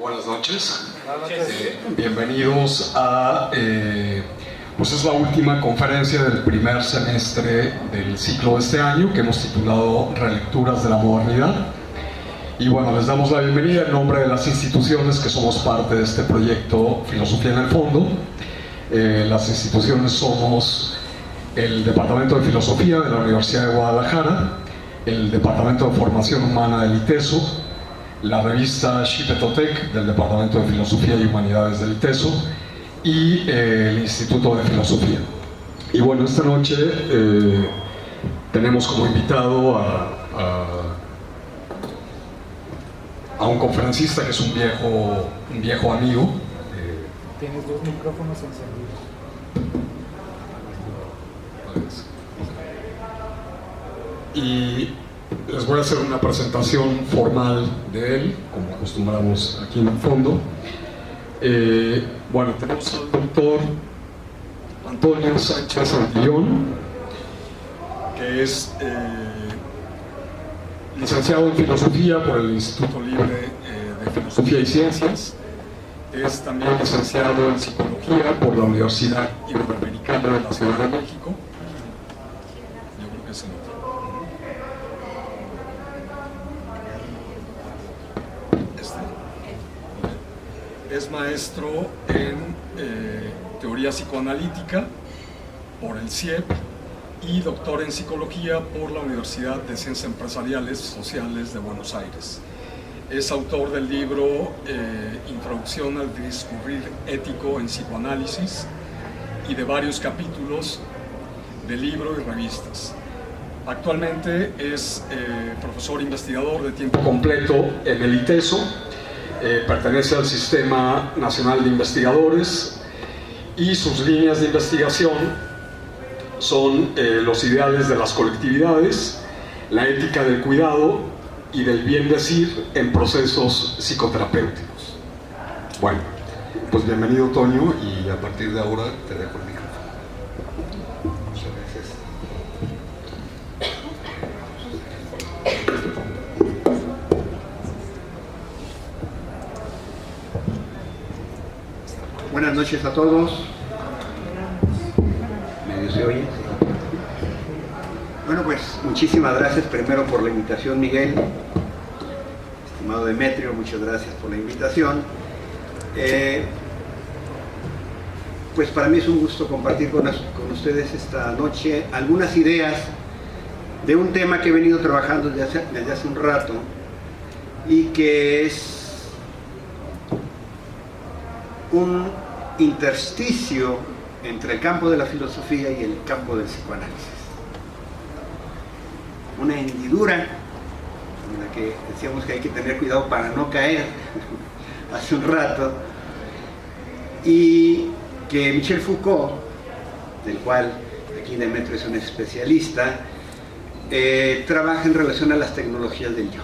Buenas noches. Bienvenidos a, pues es la última conferencia del primer semestre del ciclo de este año que hemos titulado Relecturas de la Modernidad. Y bueno, les damos la bienvenida en nombre de las instituciones que somos parte de este proyecto Filosofía en el Fondo. Las instituciones somos el Departamento de Filosofía de la Universidad de Guadalajara, el Departamento de Formación Humana del ITESO, la revista Xipetotec del Departamento de Filosofía y Humanidades del ITESO y el Instituto de Filosofía. Y bueno, esta noche tenemos como invitado a un conferencista que es un viejo amigo. Tienes dos micrófonos encendidos. Y les voy a hacer una presentación formal de él, como acostumbramos aquí en el fondo. Bueno, tenemos al doctor Antonio Sánchez Antillón, que es licenciado en Filosofía por el Instituto Libre de Filosofía y Ciencias. Es también licenciado en Psicología por la Universidad Iberoamericana de la Ciudad de México. Yo creo que es el otro. Es maestro en teoría psicoanalítica por el CIEP y doctor en psicología por la Universidad de Ciencias Empresariales Sociales de Buenos Aires. Es autor del libro Introducción al discurrir ético en psicoanálisis y de varios capítulos de libro y revistas. Actualmente es profesor investigador de tiempo completo en el ITESO. Pertenece al Sistema Nacional de Investigadores y sus líneas de investigación son los ideales de las colectividades, la ética del cuidado y del bien decir en procesos psicoterapéuticos. Bueno, pues bienvenido, Toño, y a partir de ahora te dejo el micrófono. Muchas gracias. Buenas noches a todos. ¿Medio se oye? Bueno, pues muchísimas gracias primero por la invitación, Miguel. Estimado Demetrio, muchas gracias por la invitación. Pues para mí es un gusto compartir con ustedes esta noche algunas ideas de un tema que he venido trabajando desde hace un rato y que es un intersticio entre el campo de la filosofía y el campo del psicoanálisis. Una hendidura en la que decíamos que hay que tener cuidado para no caer hace un rato, y que Michel Foucault, del cual aquí Demetrio es un especialista, trabaja en relación a las tecnologías del yo,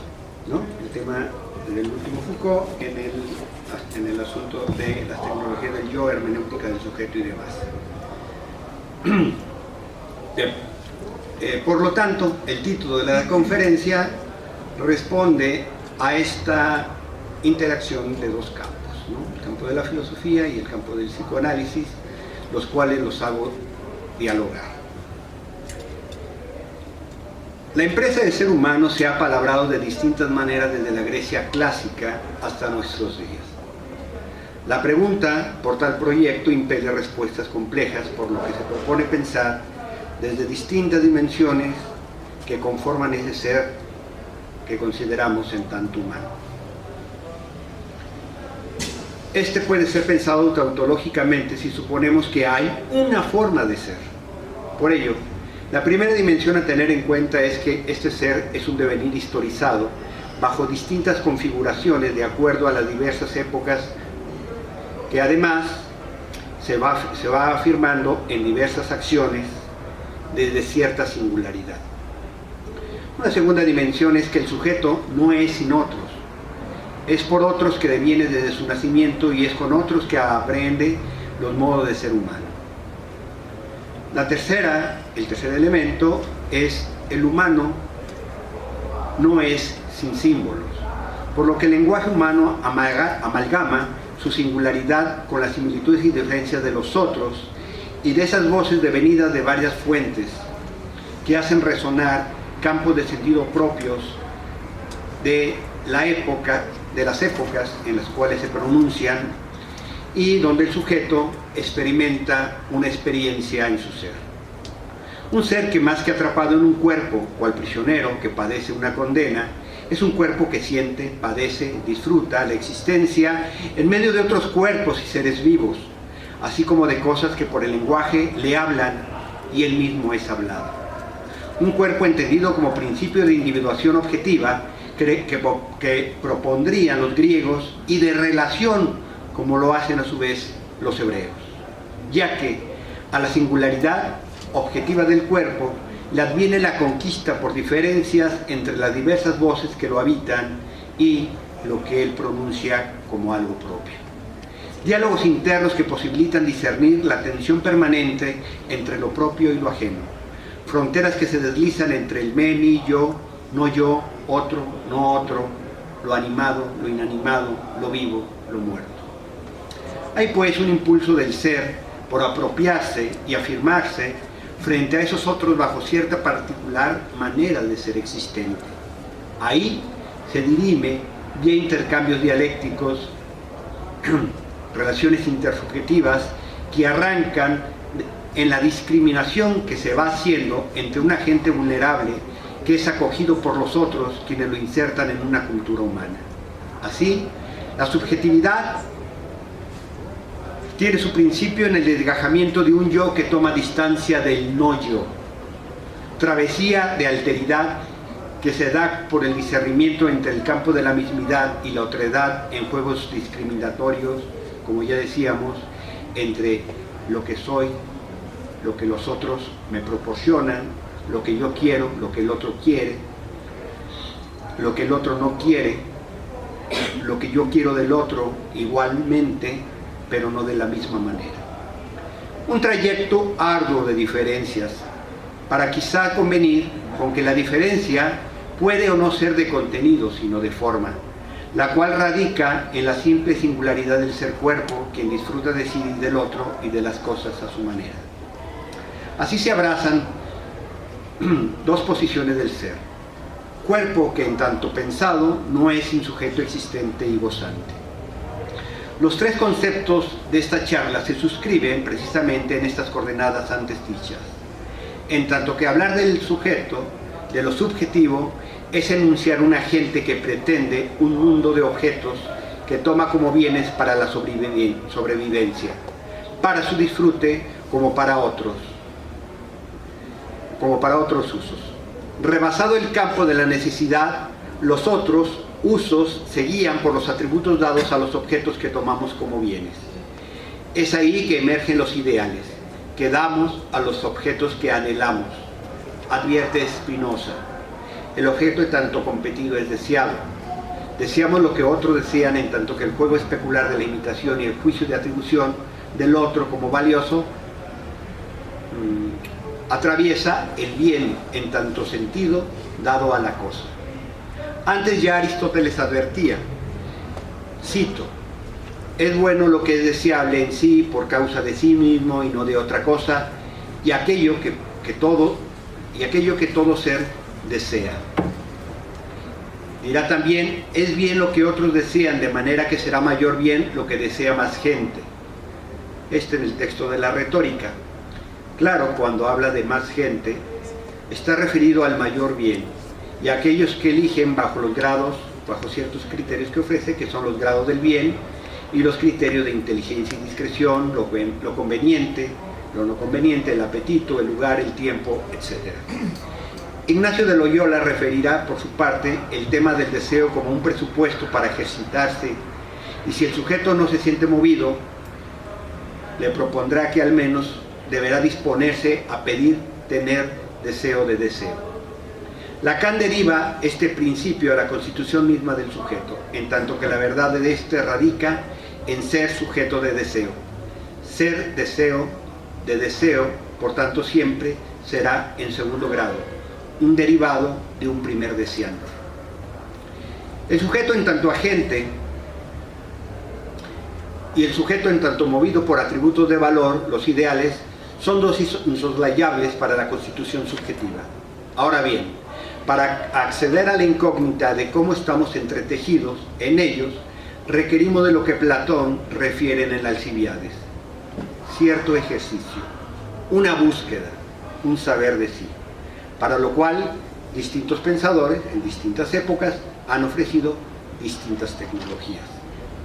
¿no? El tema del último Foucault en el asunto de las tecnologías del yo, hermenéutica del sujeto y demás. Por lo tanto, el título de la conferencia responde a esta interacción de dos campos, ¿no? El campo de la filosofía y el campo del psicoanálisis, los cuales los hago dialogar. La empresa del ser humano se ha palabrado de distintas maneras desde la Grecia clásica hasta nuestros días. La pregunta por tal proyecto impele respuestas complejas, por lo que se propone pensar desde distintas dimensiones que conforman ese ser que consideramos en tanto humano. Este puede ser pensado tautológicamente si suponemos que hay una forma de ser. Por ello, la primera dimensión a tener en cuenta es que este ser es un devenir historizado bajo distintas configuraciones de acuerdo a las diversas épocas, que además se va afirmando en diversas acciones desde cierta singularidad. Una segunda dimensión es que el sujeto no es sin otros, es por otros que deviene desde su nacimiento y es con otros que aprende los modos de ser humano. El tercer elemento es el humano no es sin símbolos, por lo que el lenguaje humano amalgama su singularidad con las similitudes y diferencias de los otros y de esas voces devenidas de varias fuentes que hacen resonar campos de sentido propios de la época, de las épocas en las cuales se pronuncian y donde el sujeto experimenta una experiencia en su ser. Un ser que más que atrapado en un cuerpo, cual prisionero que padece una condena, es un cuerpo que siente, padece, disfruta la existencia en medio de otros cuerpos y seres vivos, así como de cosas que por el lenguaje le hablan y él mismo es hablado. Un cuerpo entendido como principio de individuación objetiva que propondrían los griegos y de relación como lo hacen a su vez los hebreos, ya que a la singularidad objetiva del cuerpo le adviene la conquista por diferencias entre las diversas voces que lo habitan y lo que él pronuncia como algo propio. Diálogos internos que posibilitan discernir la tensión permanente entre lo propio y lo ajeno. Fronteras que se deslizan entre el me, mi, yo, otro, no otro, lo animado, lo inanimado, lo vivo, lo muerto. Hay pues un impulso del ser por apropiarse y afirmarse frente a esos otros bajo cierta particular manera de ser existente. Ahí se dirime vía intercambios dialécticos, relaciones intersubjetivas que arrancan en la discriminación que se va haciendo entre un agente vulnerable que es acogido por los otros quienes lo insertan en una cultura humana. Así, la subjetividad tiene su principio en el desgajamiento de un yo que toma distancia del no yo, travesía de alteridad que se da por el discernimiento entre el campo de la mismidad y la otredad en juegos discriminatorios, como ya decíamos, entre lo que soy, lo que los otros me proporcionan, lo que yo quiero, lo que el otro quiere, lo que el otro no quiere, lo que yo quiero del otro igualmente, pero no de la misma manera. Un trayecto arduo de diferencias, para quizá convenir con que la diferencia puede o no ser de contenido, sino de forma, la cual radica en la simple singularidad del ser cuerpo, quien disfruta de sí y del otro y de las cosas a su manera. Así se abrazan dos posiciones del ser. Cuerpo que en tanto pensado no es sin sujeto existente y gozante. Los tres conceptos de esta charla se suscriben precisamente en estas coordenadas antes dichas. En tanto que hablar del sujeto, de lo subjetivo, es enunciar un agente que pretende un mundo de objetos que toma como bienes para la sobrevivencia, para su disfrute como para otros usos. Rebasado el campo de la necesidad, los otros usos se guían por los atributos dados a los objetos que tomamos como bienes. Es ahí que emergen los ideales, que damos a los objetos que anhelamos. Advierte Spinoza, el objeto en tanto competido es deseado. Deseamos lo que otros desean, en tanto que el juego especular de la imitación y el juicio de atribución del otro como valioso atraviesa el bien en tanto sentido dado a la cosa. Antes ya Aristóteles advertía, cito, es bueno lo que es deseable en sí por causa de sí mismo y no de otra cosa, y aquello que todo ser desea. Dirá también, es bien lo que otros desean, de manera que será mayor bien lo que desea más gente. Este es el texto de la retórica. Claro, cuando habla de más gente, está referido al mayor bien, y a aquellos que eligen bajo ciertos criterios que ofrece, que son los grados del bien, y los criterios de inteligencia y discreción, lo conveniente, lo no conveniente, el apetito, el lugar, el tiempo, etc. Ignacio de Loyola referirá, por su parte, el tema del deseo como un presupuesto para ejercitarse, y si el sujeto no se siente movido, le propondrá que al menos deberá disponerse a pedir tener deseo de deseo. Lacan deriva este principio a la constitución misma del sujeto, en tanto que la verdad de este radica en ser sujeto de deseo. Ser deseo de deseo, por tanto, siempre será en segundo grado, un derivado de un primer deseando. El sujeto en tanto agente y el sujeto en tanto movido por atributos de valor, los ideales, son dos insoslayables para la constitución subjetiva. Ahora bien, para acceder a la incógnita de cómo estamos entretejidos en ellos, requerimos de lo que Platón refiere en el Alcibiades: cierto ejercicio, una búsqueda, un saber de sí, para lo cual distintos pensadores en distintas épocas han ofrecido distintas tecnologías.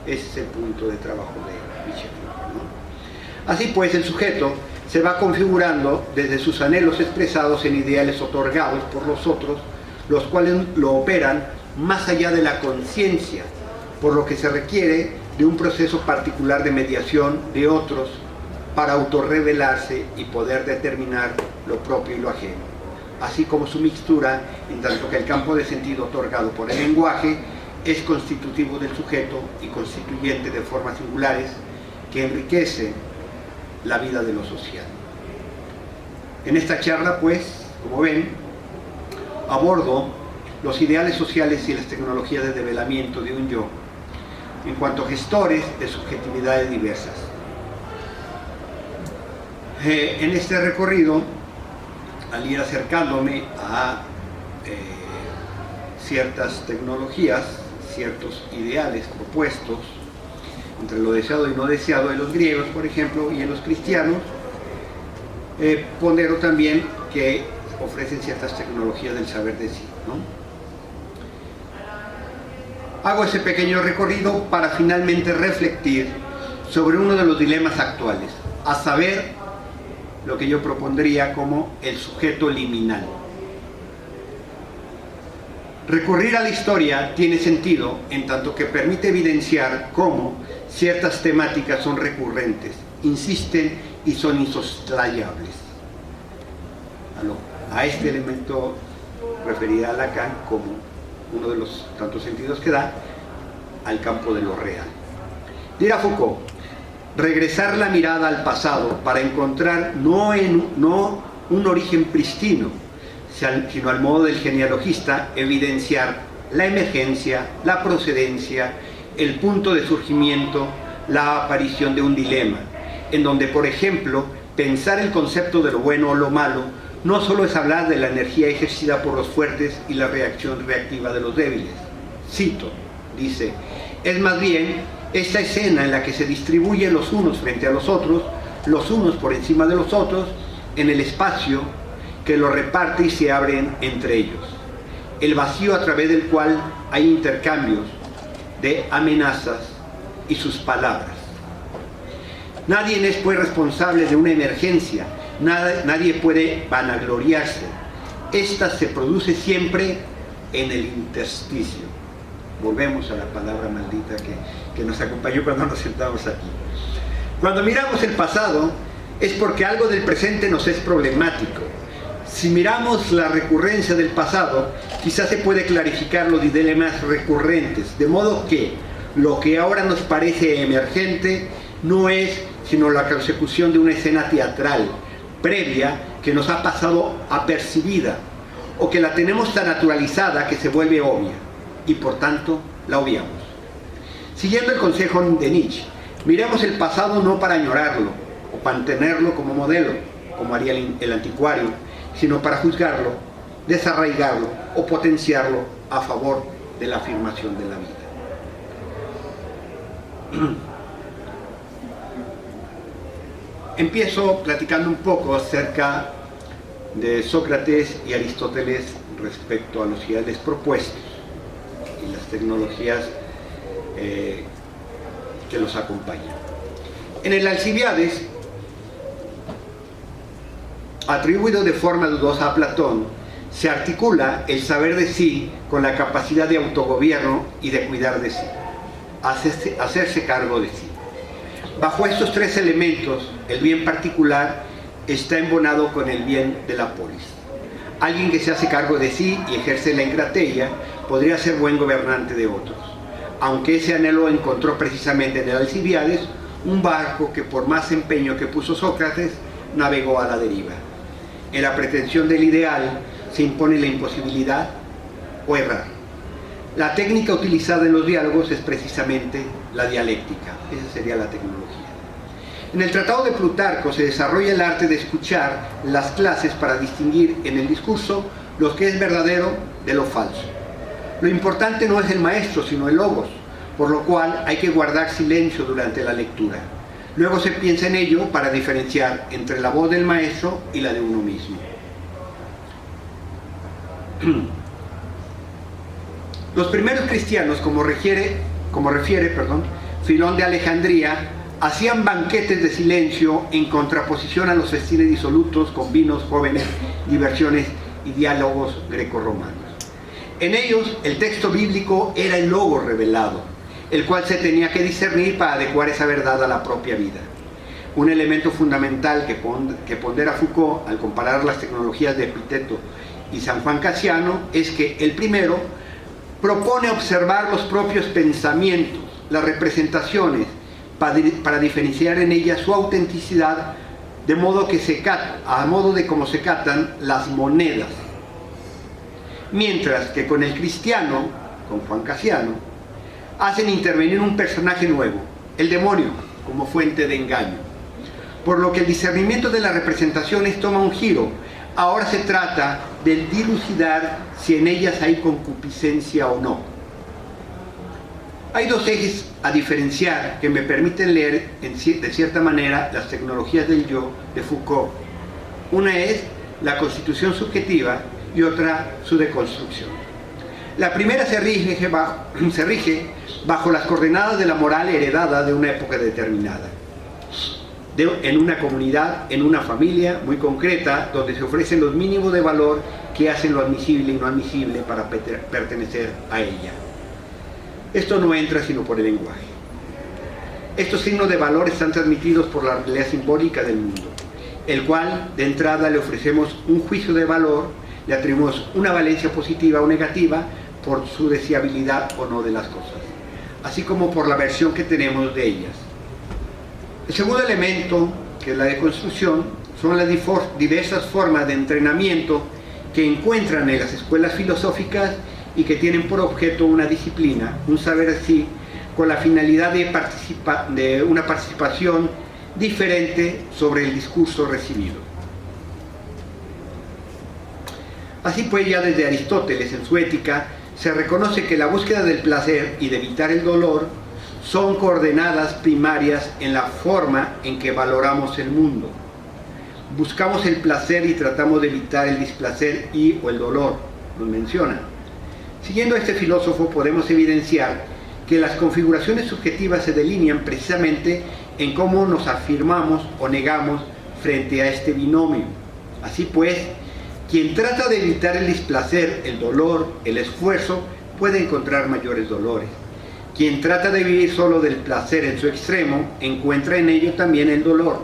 Ese es el punto de trabajo de Michel Foucault, ¿no? Así pues, el sujeto se va configurando desde sus anhelos expresados en ideales otorgados por los otros, los cuales lo operan más allá de la conciencia, por lo que se requiere de un proceso particular de mediación de otros para autorrevelarse y poder determinar lo propio y lo ajeno, así como su mixtura, en tanto que el campo de sentido otorgado por el lenguaje es constitutivo del sujeto y constituyente de formas singulares que enriquecen la vida de lo social. En esta charla, pues, como ven, abordo los ideales sociales y las tecnologías de develamiento de un yo en cuanto a gestores de subjetividades diversas. En este recorrido, al ir acercándome a ciertas tecnologías, ciertos ideales propuestos entre lo deseado y no deseado de los griegos, por ejemplo, y en los cristianos, pondero también que ofrecen ciertas tecnologías del saber de sí, ¿no? Hago ese pequeño recorrido para finalmente reflexionar sobre uno de los dilemas actuales, a saber, lo que yo propondría como el sujeto liminal. Recurrir a la historia tiene sentido en tanto que permite evidenciar cómo ciertas temáticas son recurrentes, insisten y son insoslayables. A este elemento referirá Lacan como uno de los tantos sentidos que da al campo de lo real. Dirá Foucault: regresar la mirada al pasado para encontrar no un origen pristino, sino al modo del genealogista evidenciar la emergencia, la procedencia, el punto de surgimiento, la aparición de un dilema, en donde, por ejemplo, pensar el concepto de lo bueno o lo malo no solo es hablar de la energía ejercida por los fuertes y la reacción reactiva de los débiles. Cito, dice, es más bien esta escena en la que se distribuyen los unos frente a los otros, los unos por encima de los otros, en el espacio que los reparte y se abren entre ellos. El vacío a través del cual hay intercambios de amenazas y sus palabras. Nadie es pues responsable de una emergencia, nadie puede vanagloriarse. Esta se produce siempre en el intersticio. Volvemos a la palabra maldita que nos acompañó cuando nos sentamos aquí. Cuando miramos el pasado es porque algo del presente nos es problemático. Si miramos la recurrencia del pasado, quizás se puede clarificar los dilemas recurrentes, de modo que lo que ahora nos parece emergente no es sino la consecución de una escena teatral previa que nos ha pasado apercibida o que la tenemos tan naturalizada que se vuelve obvia y por tanto la obviamos. Siguiendo el consejo de Nietzsche, miremos el pasado no para añorarlo o para tenerlo como modelo, como haría el anticuario, sino para juzgarlo, desarraigarlo o potenciarlo a favor de la afirmación de la vida. Empiezo platicando un poco acerca de Sócrates y Aristóteles respecto a los ideales propuestos y las tecnologías que los acompañan. En el Alcibiades, atribuido de forma dudosa a Platón, se articula el saber de sí con la capacidad de autogobierno y de cuidar de sí, hacerse cargo de sí. Bajo estos tres elementos, el bien particular está embonado con el bien de la polis. Alguien que se hace cargo de sí y ejerce la encratella podría ser buen gobernante de otros, aunque ese anhelo encontró precisamente en el Alcibiades un barco que, por más empeño que puso Sócrates, navegó a la deriva. En la pretensión del ideal se impone la imposibilidad o errar. La técnica utilizada en los diálogos es precisamente la dialéctica. Esa sería la tecnología. En el Tratado de Plutarco se desarrolla el arte de escuchar las clases para distinguir en el discurso lo que es verdadero de lo falso. Lo importante no es el maestro, sino el logos, por lo cual hay que guardar silencio durante la lectura. Luego se piensa en ello para diferenciar entre la voz del maestro y la de uno mismo. Los primeros cristianos, como refiere Filón de Alejandría, hacían banquetes de silencio en contraposición a los festines disolutos con vinos jóvenes, diversiones y diálogos grecorromanos. En ellos el texto bíblico era el logos revelado, el cual se tenía que discernir para adecuar esa verdad a la propia vida. Un elemento fundamental que pondera Foucault al comparar las tecnologías de Epicteto y San Juan Casiano es que el primero propone observar los propios pensamientos, las representaciones, para diferenciar en ellas su autenticidad, de modo de cómo se catan las monedas. Mientras que con el cristiano, con Juan Casiano, hacen intervenir un personaje nuevo, el demonio, como fuente de engaño. Por lo que el discernimiento de las representaciones toma un giro. Ahora se trata de dilucidar si en ellas hay concupiscencia o no. Hay dos ejes a diferenciar que me permiten leer de cierta manera las tecnologías del yo de Foucault. Una es la constitución subjetiva y otra su deconstrucción. La primera se rige bajo las coordenadas de la moral heredada de una época determinada, en una comunidad, en una familia muy concreta, donde se ofrecen los mínimos de valor que hacen lo admisible y no admisible para pertenecer a ella. Esto no entra sino por el lenguaje. Estos signos de valor están transmitidos por la realidad simbólica del mundo, el cual de entrada le ofrecemos un juicio de valor, le atribuimos una valencia positiva o negativa por su deseabilidad o no de las cosas, así como por la versión que tenemos de ellas. El segundo elemento, que es la deconstrucción, son las diversas formas de entrenamiento que encuentran en las escuelas filosóficas y que tienen por objeto una disciplina, un saber así, con la finalidad de una participación diferente sobre el discurso recibido. Así pues, ya desde Aristóteles en su Ética se reconoce que la búsqueda del placer y de evitar el dolor son coordenadas primarias en la forma en que valoramos el mundo. Buscamos el placer y tratamos de evitar el displacer o el dolor, nos menciona. Siguiendo a este filósofo podemos evidenciar que las configuraciones subjetivas se delinean precisamente en cómo nos afirmamos o negamos frente a este binomio. Así pues, quien trata de evitar el displacer, el dolor, el esfuerzo, puede encontrar mayores dolores. Quien trata de vivir solo del placer en su extremo, encuentra en ello también el dolor.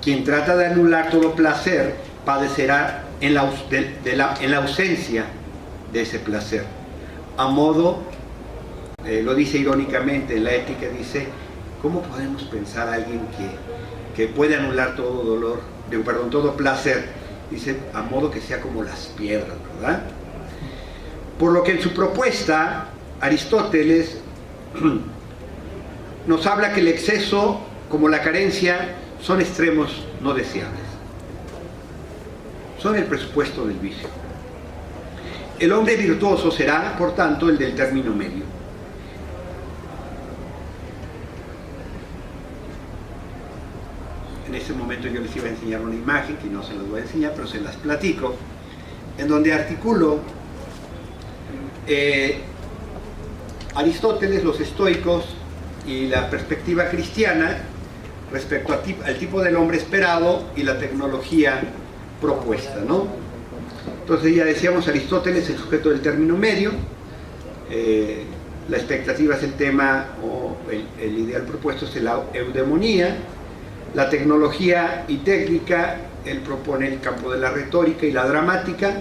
Quien trata de anular todo placer, padecerá en la ausencia de ese placer. A modo, lo dice irónicamente en la Ética, dice, ¿cómo podemos pensar a alguien que puede anular todo todo placer? Dice, a modo que sea como las piedras, ¿verdad? Por lo que en su propuesta, Aristóteles nos habla que el exceso, como la carencia, son extremos no deseables. Son el presupuesto del vicio. El hombre virtuoso será, por tanto, el del término medio. En este momento yo les iba a enseñar una imagen, que no se las voy a enseñar, pero se las platico, en donde articulo Aristóteles, los estoicos y la perspectiva cristiana respecto al tipo del hombre esperado y la tecnología propuesta, ¿no? Entonces ya decíamos, Aristóteles, el sujeto del término medio, la expectativa es el tema, o el ideal propuesto es la eudemonía. La tecnología y técnica, él propone el campo de la retórica y la dramática,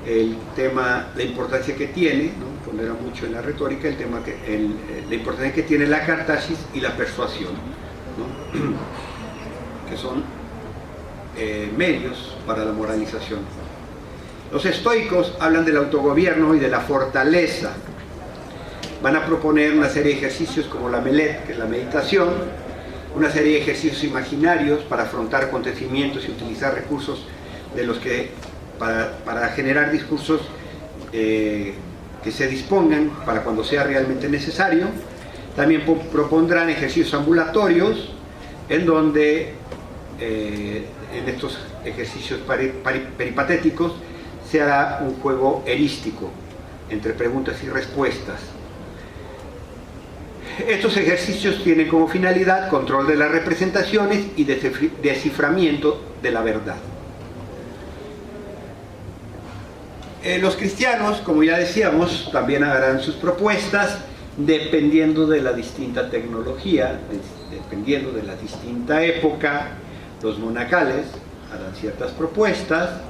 el tema, la importancia que tiene, ¿no? Pondera mucho en la retórica, la importancia que tiene la catarsis y la persuasión, ¿no? Que son medios para la moralización. Los estoicos hablan del autogobierno y de la fortaleza, van a proponer una serie de ejercicios como la Melet, que es la meditación, una serie de ejercicios imaginarios para afrontar acontecimientos y utilizar recursos de los que, para generar discursos que se dispongan para cuando sea realmente necesario. También propondrán ejercicios ambulatorios, en donde en estos ejercicios peripatéticos se hará un juego erístico entre preguntas y respuestas. Estos ejercicios tienen como finalidad control de las representaciones y desciframiento de la verdad. Los cristianos, como ya decíamos, también harán sus propuestas dependiendo de la distinta tecnología, dependiendo de la distinta época. Los monacales harán ciertas propuestas,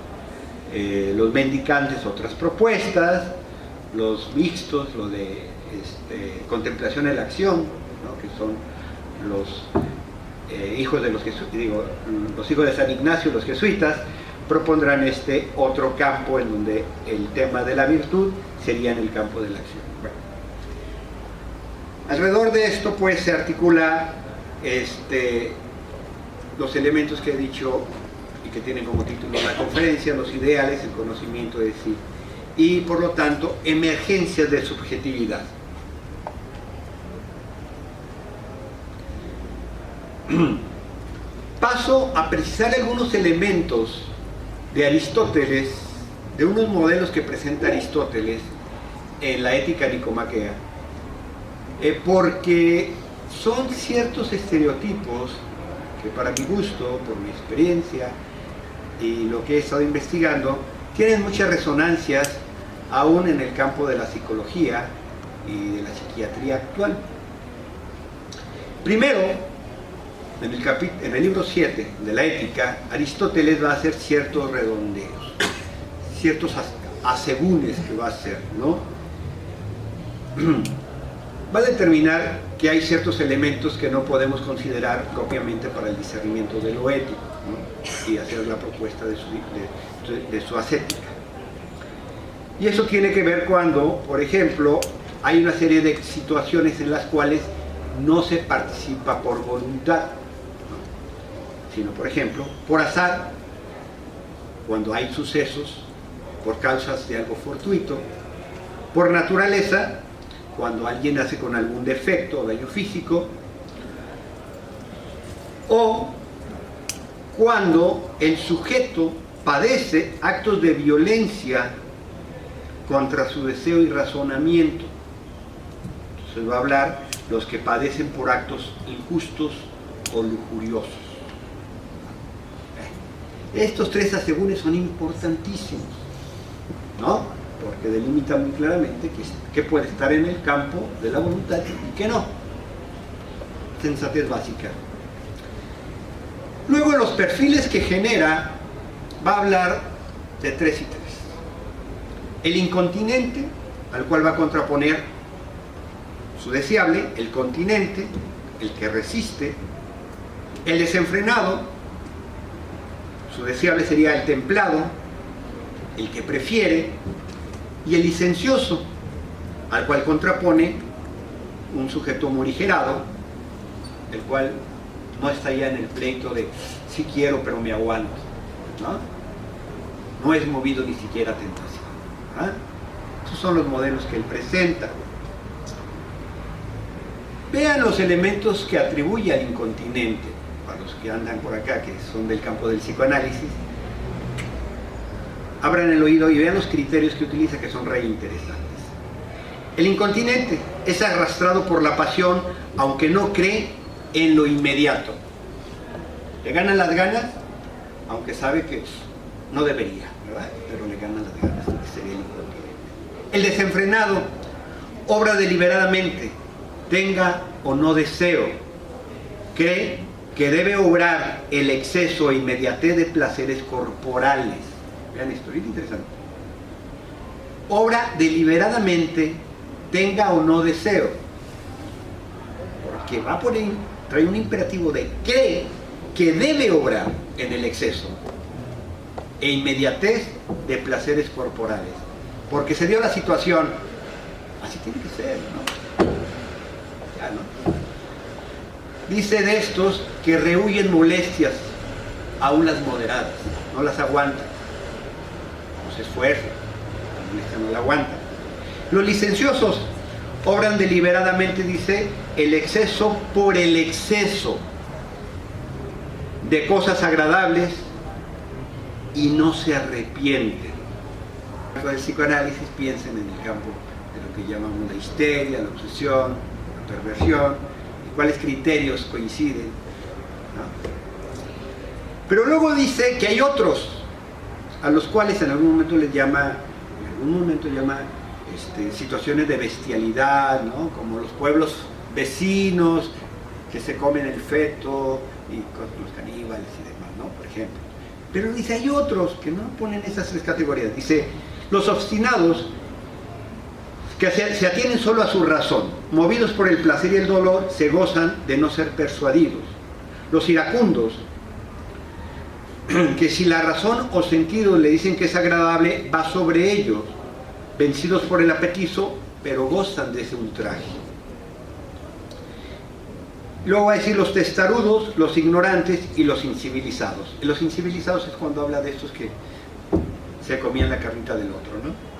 los mendicantes otras propuestas, los mixtos, lo de contemplación en la acción, ¿no?, que son los hijos de los hijos de San Ignacio, los jesuitas, propondrán este otro campo en donde el tema de la virtud sería en el campo de la acción. Bueno, alrededor de esto pues se articula los elementos que he dicho y que tienen como título la conferencia: los ideales, el conocimiento de sí y por lo tanto emergencias de subjetividad. Paso a precisar algunos elementos de Aristóteles, de unos modelos que presenta Aristóteles en la Ética Nicomaquea, porque son ciertos estereotipos que, para mi gusto, por mi experiencia y lo que he estado investigando, tienen muchas resonancias aún en el campo de la psicología y de la psiquiatría actual. Primero, en el libro 7 de la Ética, Aristóteles va a hacer ciertos redondeos, ciertos asegúnes que va a hacer, ¿no? Va a determinar que hay ciertos elementos que no podemos considerar propiamente para el discernimiento de lo ético, ¿no?, y hacer la propuesta de su ascética. Y eso tiene que ver cuando, por ejemplo, hay una serie de situaciones en las cuales no se participa por voluntad, sino, por ejemplo, por azar, cuando hay sucesos por causas de algo fortuito; por naturaleza, cuando alguien nace con algún defecto o daño físico; o cuando el sujeto padece actos de violencia contra su deseo y razonamiento. Entonces va a hablar los que padecen por actos injustos o lujuriosos. Estos tres asegúnes son importantísimos, ¿no?, porque delimitan muy claramente qué puede estar en el campo de la voluntad y qué no. Sensatez básica. Luego, los perfiles que genera, va a hablar de 3 y 3. El incontinente, al cual va a contraponer su deseable; el continente, el que resiste; el desenfrenado, su deseable sería el templado, el que prefiere; y el licencioso, al cual contrapone un sujeto morigerado, el cual no está ya en el pleito de sí quiero pero me aguanto, no es movido ni siquiera a tentación. Esos son los modelos que él presenta. Vean los elementos que atribuye al incontinente, para los que andan por acá, que son del campo del psicoanálisis. Abran el oído y vean los criterios que utiliza, que son re interesantes. El incontinente es arrastrado por la pasión, aunque no cree en lo inmediato. Le ganan las ganas, aunque sabe que no debería, ¿verdad?, pero le ganan las ganas. Ese sería el incontinente. El desenfrenado obra deliberadamente, tenga o no deseo. Cree que debe obrar el exceso e inmediatez de placeres corporales. Vean esto, es interesante. Obra deliberadamente, tenga o no deseo, porque va por ahí, trae un imperativo de cree que debe obrar en el exceso e inmediatez de placeres corporales, porque se dio la situación, así tiene que ser, ¿no? lógica, ¿no? Dice de estos que rehuyen molestias, aún las moderadas, no las aguantan, no se esfuerzan, la molestia no la aguantan. Los licenciosos obran deliberadamente, dice, el exceso por el exceso de cosas agradables y no se arrepienten. Con el psicoanálisis piensen en el campo de lo que llamamos la histeria, la obsesión, la perversión, y cuáles criterios coinciden, ¿no? Pero luego dice que hay otros a los cuales en algún momento les llama, situaciones de bestialidad, ¿no? Como los pueblos vecinos que se comen el feto y con los caníbales y demás, ¿no? Por ejemplo. Pero dice, hay otros que no ponen esas tres categorías. Dice, los obstinados que se atienen solo a su razón, movidos por el placer y el dolor, se gozan de no ser persuadidos. Los iracundos, que si la razón o sentido le dicen que es agradable, va sobre ellos, vencidos por el apetito, pero gozan de ese ultraje. Luego va a decir los testarudos, los ignorantes y los incivilizados. Los incivilizados es cuando habla de estos que se comían la carnita del otro, ¿no?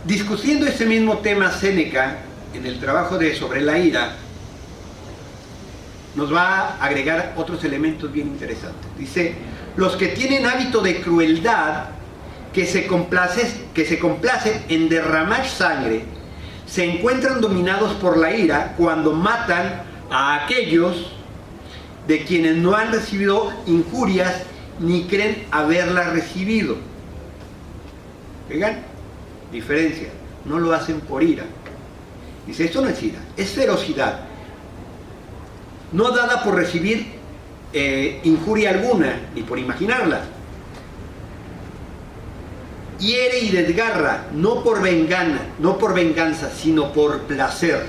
Discutiendo ese mismo tema, Séneca, en el trabajo de Sobre la ira, nos va a agregar otros elementos bien interesantes. Dice, los que tienen hábito de crueldad, que se complacen en derramar sangre, se encuentran dominados por la ira cuando matan a aquellos de quienes no han recibido injurias ni creen haberlas recibido. ¿Vean? Diferencia, no lo hacen por ira. Dice, esto no es ira, es ferocidad, no dada por recibir injuria alguna, ni por imaginarla. Hiere y desgarra, no por venganza, sino por placer.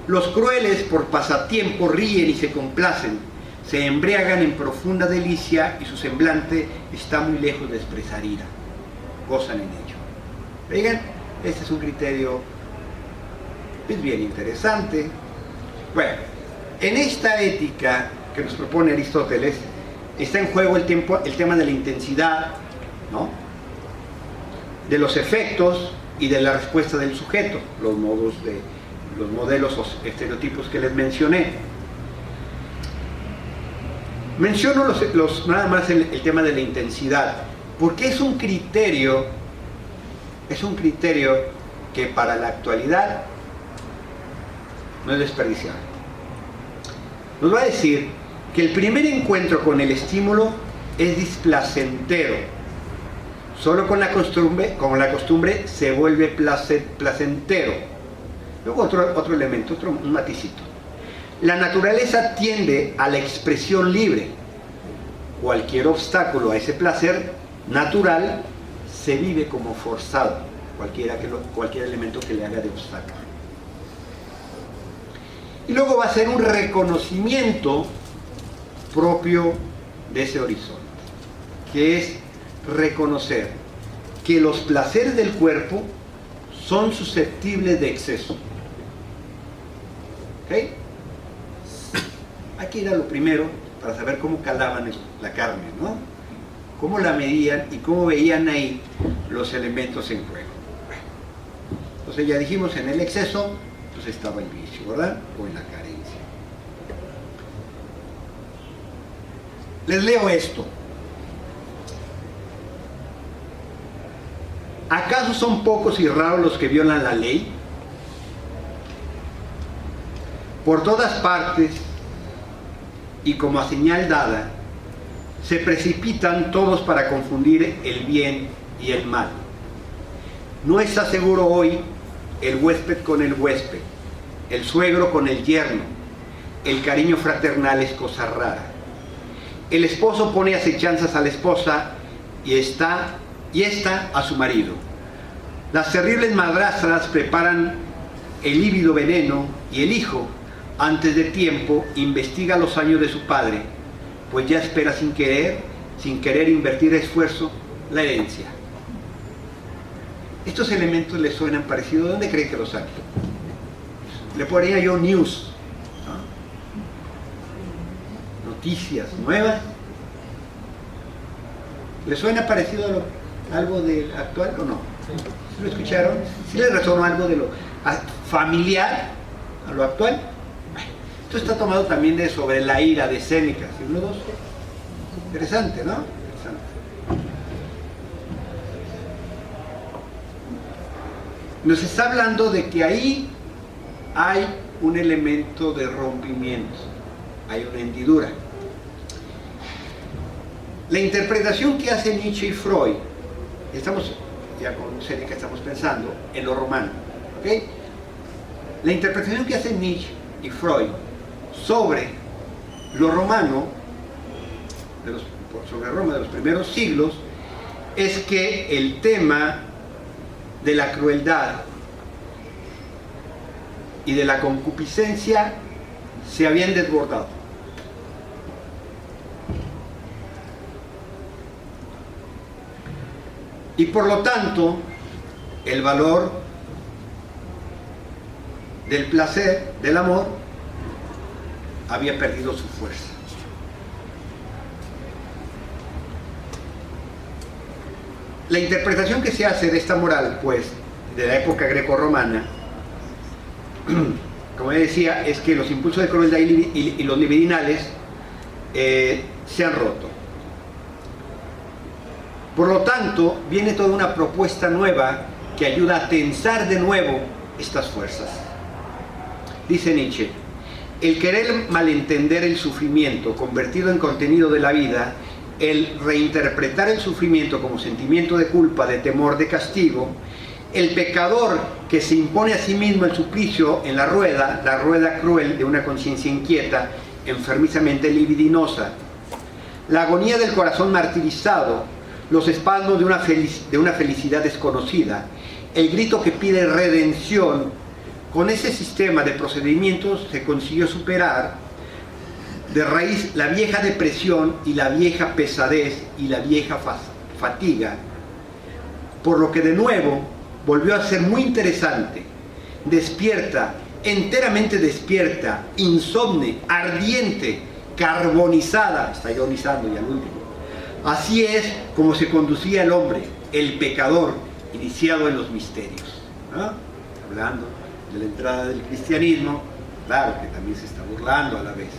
Los crueles por pasatiempo ríen y se complacen, se embriagan en profunda delicia y su semblante está muy lejos de expresar ira. Gozan en ello. Vean, este es un criterio bien interesante. Bueno, en esta ética que nos propone Aristóteles está en juego el tema de la intensidad, ¿no? De los efectos y de la respuesta del sujeto, los modelos o estereotipos que les mencioné. Menciono nada más el tema de la intensidad, porque es un criterio que para la actualidad no es desperdiciable. Nos va a decir que el primer encuentro con el estímulo es displacentero. Solo con la costumbre se vuelve placentero. Luego otro elemento, un maticito. La naturaleza tiende a la expresión libre. Cualquier obstáculo a ese placer natural se vive como forzado, cualquier elemento que le haga de obstáculo. Y luego va a ser un reconocimiento propio de ese horizonte, que es reconocer que los placeres del cuerpo son susceptibles de exceso. ¿Okay? Hay que ir a lo primero para saber cómo calaban la carne, ¿no? Cómo la medían y cómo veían ahí los elementos en juego. Entonces ya dijimos, en el exceso pues estaba el vicio, ¿verdad? O en la carencia. Les leo esto. ¿Acaso son pocos y raros los que violan la ley? Por todas partes, y como a señal dada, se precipitan todos para confundir el bien y el mal. No está seguro hoy el huésped con el huésped, el suegro con el yerno. El cariño fraternal es cosa rara. El esposo pone acechanzas a la esposa y esta a su marido. Las terribles madrastras preparan el lívido veneno y el hijo, antes de tiempo, investiga los años de su padre, pues ya espera sin querer invertir esfuerzo, la herencia. Estos elementos les suenan parecidos. ¿De dónde creen que los sacan? le ponía yo news, ¿no? Noticias nuevas. ¿Le suena parecido a algo del actual o no? ¿Sí lo escucharon? ¿Sí le resonó algo de lo familiar a lo actual? Esto está tomado también de Sobre la ira de Séneca. ¿Sí? ¿Uno, dos? Interesante, ¿no? Interesante. Nos está hablando de que ahí hay un elemento de rompimiento, hay una hendidura. La interpretación que hacen Nietzsche y Freud, estamos ya con Séneca, estamos pensando en lo romano, ¿ok? La interpretación que hacen Nietzsche y Freud sobre lo romano, sobre Roma de los primeros siglos, es que el tema de la crueldad y de la concupiscencia se habían desbordado. Y por lo tanto, el valor del placer, del amor, había perdido su fuerza. La interpretación que se hace de esta moral, pues, de la época grecorromana, como decía, es que los impulsos de crueldad y los libidinales se han roto. Por lo tanto, viene toda una propuesta nueva que ayuda a tensar de nuevo estas fuerzas. Dice Nietzsche: el querer malentender el sufrimiento convertido en contenido de la vida, el reinterpretar el sufrimiento como sentimiento de culpa, de temor, de castigo, el pecador que se impone a sí mismo el suplicio en la rueda cruel de una conciencia inquieta, enfermizamente libidinosa, la agonía del corazón martirizado, los espasmos de una felicidad desconocida, el grito que pide redención. Con ese sistema de procedimientos se consiguió superar de raíz la vieja depresión y la vieja pesadez y la vieja fatiga, por lo que de nuevo volvió a ser muy interesante, despierta, enteramente despierta, insomne, ardiente, carbonizada, está ionizando ya al último. Así es como se conducía el hombre, el pecador, iniciado en los misterios, ¿no? Hablando de la entrada del cristianismo, claro que también se está burlando a la vez.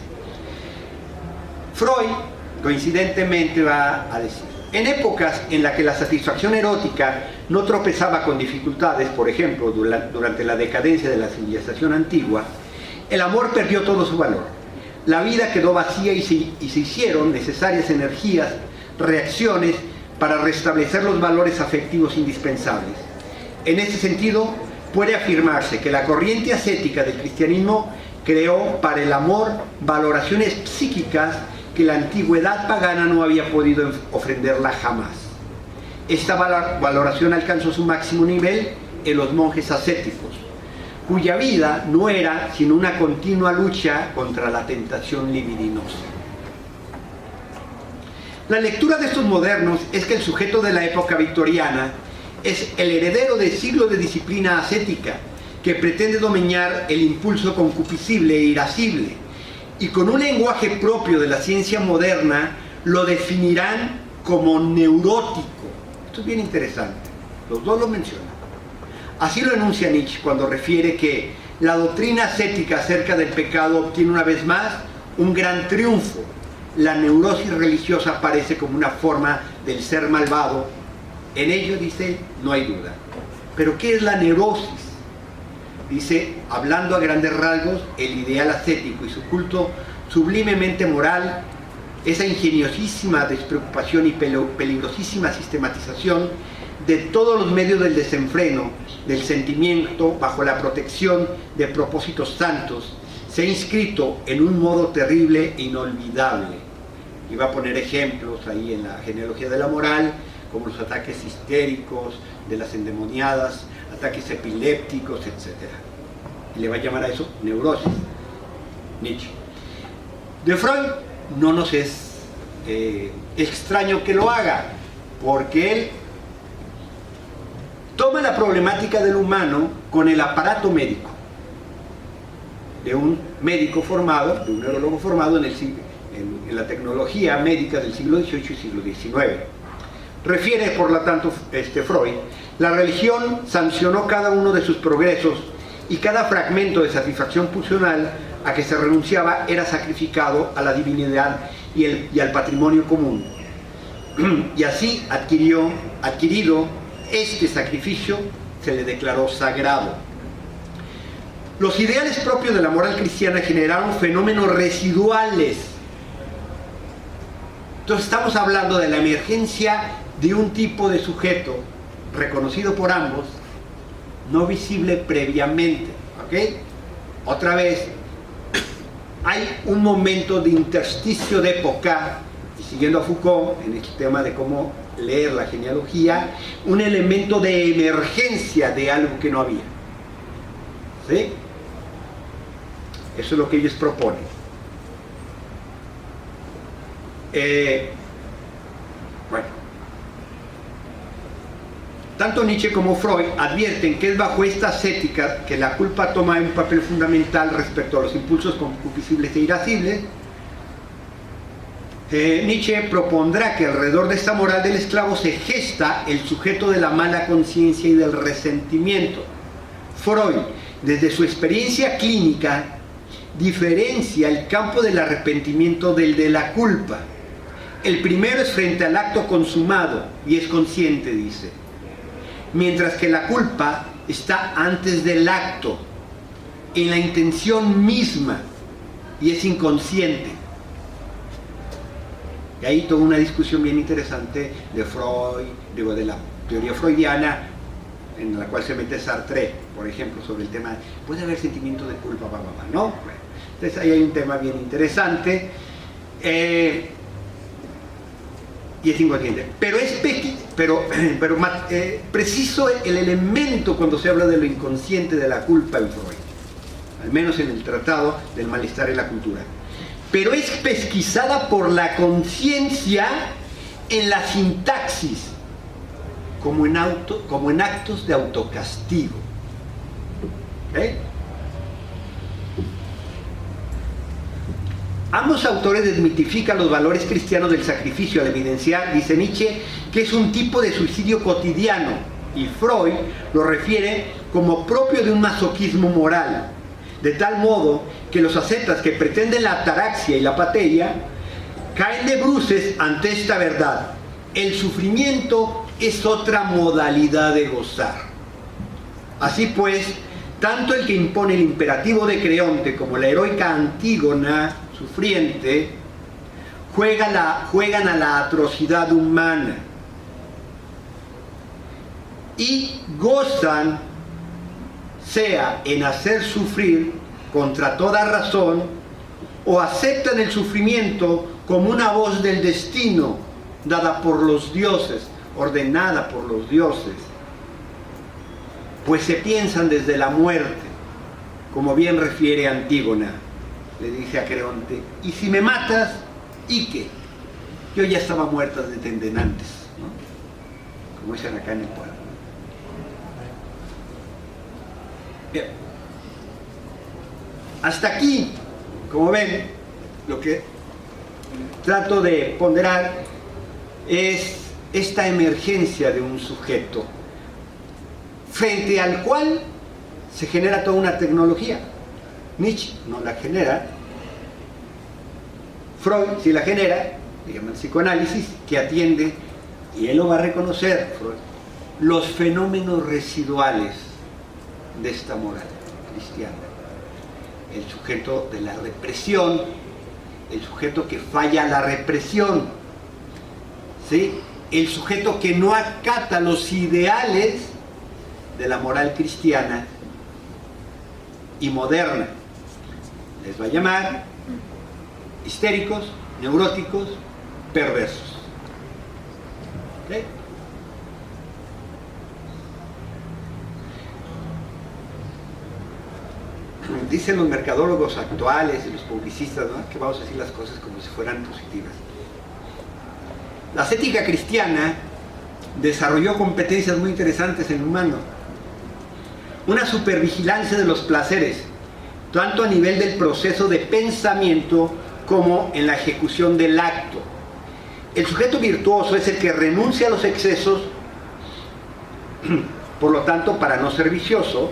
Freud, coincidentemente, va a decir: en épocas en las que la satisfacción erótica no tropezaba con dificultades, por ejemplo, durante la decadencia de la civilización antigua, el amor perdió todo su valor. La vida quedó vacía y se hicieron necesarias energías, reacciones para restablecer los valores afectivos indispensables. En ese sentido, puede afirmarse que la corriente ascética del cristianismo creó para el amor valoraciones psíquicas que la antigüedad pagana no había podido ofrenderla jamás. Esta valoración alcanzó su máximo nivel en los monjes ascéticos, cuya vida no era sino una continua lucha contra la tentación libidinosa. La lectura de estos modernos es que el sujeto de la época victoriana es el heredero de siglos de disciplina ascética que pretende domeñar el impulso concupiscible e irascible, y con un lenguaje propio de la ciencia moderna lo definirán como neurótico. Esto es bien interesante, los dos lo mencionan. Así lo enuncia Nietzsche cuando refiere que la doctrina ascética acerca del pecado obtiene una vez más un gran triunfo. La neurosis religiosa aparece como una forma del ser malvado. En ello, dice, no hay duda. Pero ¿qué es la neurosis? Dice, hablando a grandes rasgos, el ideal ascético y su culto sublimemente moral, esa ingeniosísima despreocupación y peligrosísima sistematización de todos los medios del desenfreno, del sentimiento bajo la protección de propósitos santos, se ha inscrito en un modo terrible e inolvidable. Y va a poner ejemplos ahí en la genealogía de la moral, como los ataques histéricos de las endemoniadas, ataques epilépticos, etc. Y le va a llamar a eso neurosis, Nietzsche. De Freud no nos es extraño que lo haga, porque él toma la problemática del humano con el aparato médico. de un médico formado, de un neurólogo formado en la tecnología médica del siglo XVIII y siglo XIX. Refiere, por lo tanto, Freud, la religión sancionó cada uno de sus progresos y cada fragmento de satisfacción pulsional a que se renunciaba era sacrificado a la divinidad y al patrimonio común. Y así adquirido este sacrificio, se le declaró sagrado. Los ideales propios de la moral cristiana generaron fenómenos residuales. Entonces estamos hablando de la emergencia de un tipo de sujeto reconocido por ambos, no visible previamente, ¿ok? Otra vez, hay un momento de intersticio de época, y siguiendo a Foucault en este tema de cómo leer la genealogía, un elemento de emergencia de algo que no había. ¿Sí? Eso es lo que ellos proponen. Bueno, tanto Nietzsche como Freud advierten que es bajo estas éticas que la culpa toma un papel fundamental respecto a los impulsos concupiscibles e irascibles. Nietzsche propondrá que alrededor de esta moral del esclavo se gesta el sujeto de la mala conciencia y del resentimiento. Freud, desde su experiencia clínica, diferencia el campo del arrepentimiento del de la culpa. El primero es frente al acto consumado y es consciente, dice, mientras que la culpa está antes del acto, en la intención misma, y es inconsciente. Y ahí toda una discusión bien interesante de Freud, de la teoría freudiana, en la cual se mete Sartre, por ejemplo, sobre el tema, ¿puede haber sentimiento de culpa? ¿No? Bueno, entonces ahí hay un tema bien interesante, y es inconsciente. Pero es preciso el elemento cuando se habla de lo inconsciente de la culpa en Freud, al menos en el Tratado del Malestar en la Cultura. Pero es pesquisada por la conciencia en la sintaxis, como en actos de autocastigo. Ambos autores desmitifican los valores cristianos del sacrificio al evidenciar, dice Nietzsche, que es un tipo de suicidio cotidiano, y Freud lo refiere como propio de un masoquismo moral, de tal modo que los ascetas que pretenden la ataraxia y la apateia caen de bruces ante esta verdad. El sufrimiento es otra modalidad de gozar. Así pues, tanto el que impone el imperativo de Creonte como la heroica Antígona sufriente juegan a la atrocidad humana y gozan, sea en hacer sufrir contra toda razón, o aceptan el sufrimiento como una voz del destino dada por los dioses, ordenada por los dioses, pues se piensan desde la muerte, como bien refiere Antígona. Le dice a Creonte, ¿y si me matas? ¿Y qué? Yo ya estaba muerta desde antes, ¿no? Como dicen acá en el pueblo. Bien. Hasta aquí, como ven, lo que trato de ponderar es esta emergencia de un sujeto frente al cual se genera toda una tecnología. Nietzsche no la genera, Freud sí la genera, digamos el psicoanálisis, que atiende, y él lo va a reconocer, Freud, los fenómenos residuales de esta moral cristiana. El sujeto de la represión, el sujeto que falla a la represión, ¿sí? El sujeto que no acata los ideales de la moral cristiana y moderna. Les va a llamar histéricos, neuróticos, perversos. ¿Ok? Dicen los mercadólogos actuales y los publicistas, ¿no?, que vamos a decir las cosas como si fueran positivas. La ascética cristiana desarrolló competencias muy interesantes en el humano. Una supervigilancia de los placeres, tanto a nivel del proceso de pensamiento como en la ejecución del acto. El sujeto virtuoso es el que renuncia a los excesos, por lo tanto, para no ser vicioso,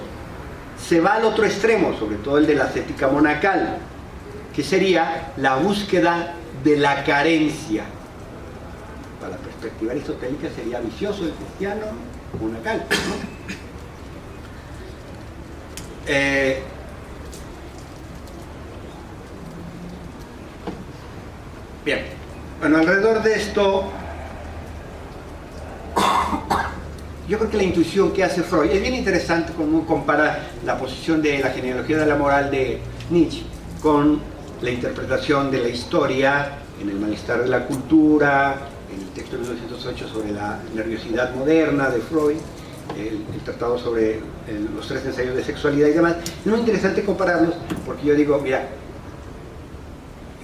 se va al otro extremo, sobre todo el de la ascética monacal, que sería la búsqueda de la carencia. Para la perspectiva aristotélica sería vicioso el cristiano monacal, ¿no? Bien, bueno, alrededor de esto, yo creo que la intuición que hace Freud es bien interesante cuando uno compara la posición de la genealogía de la moral de Nietzsche con la interpretación de la historia en El malestar de la cultura, en el texto de 1908 sobre la nerviosidad moderna de Freud, el tratado sobre los 3 ensayos de sexualidad y demás. Es muy interesante compararlos porque yo digo, mira,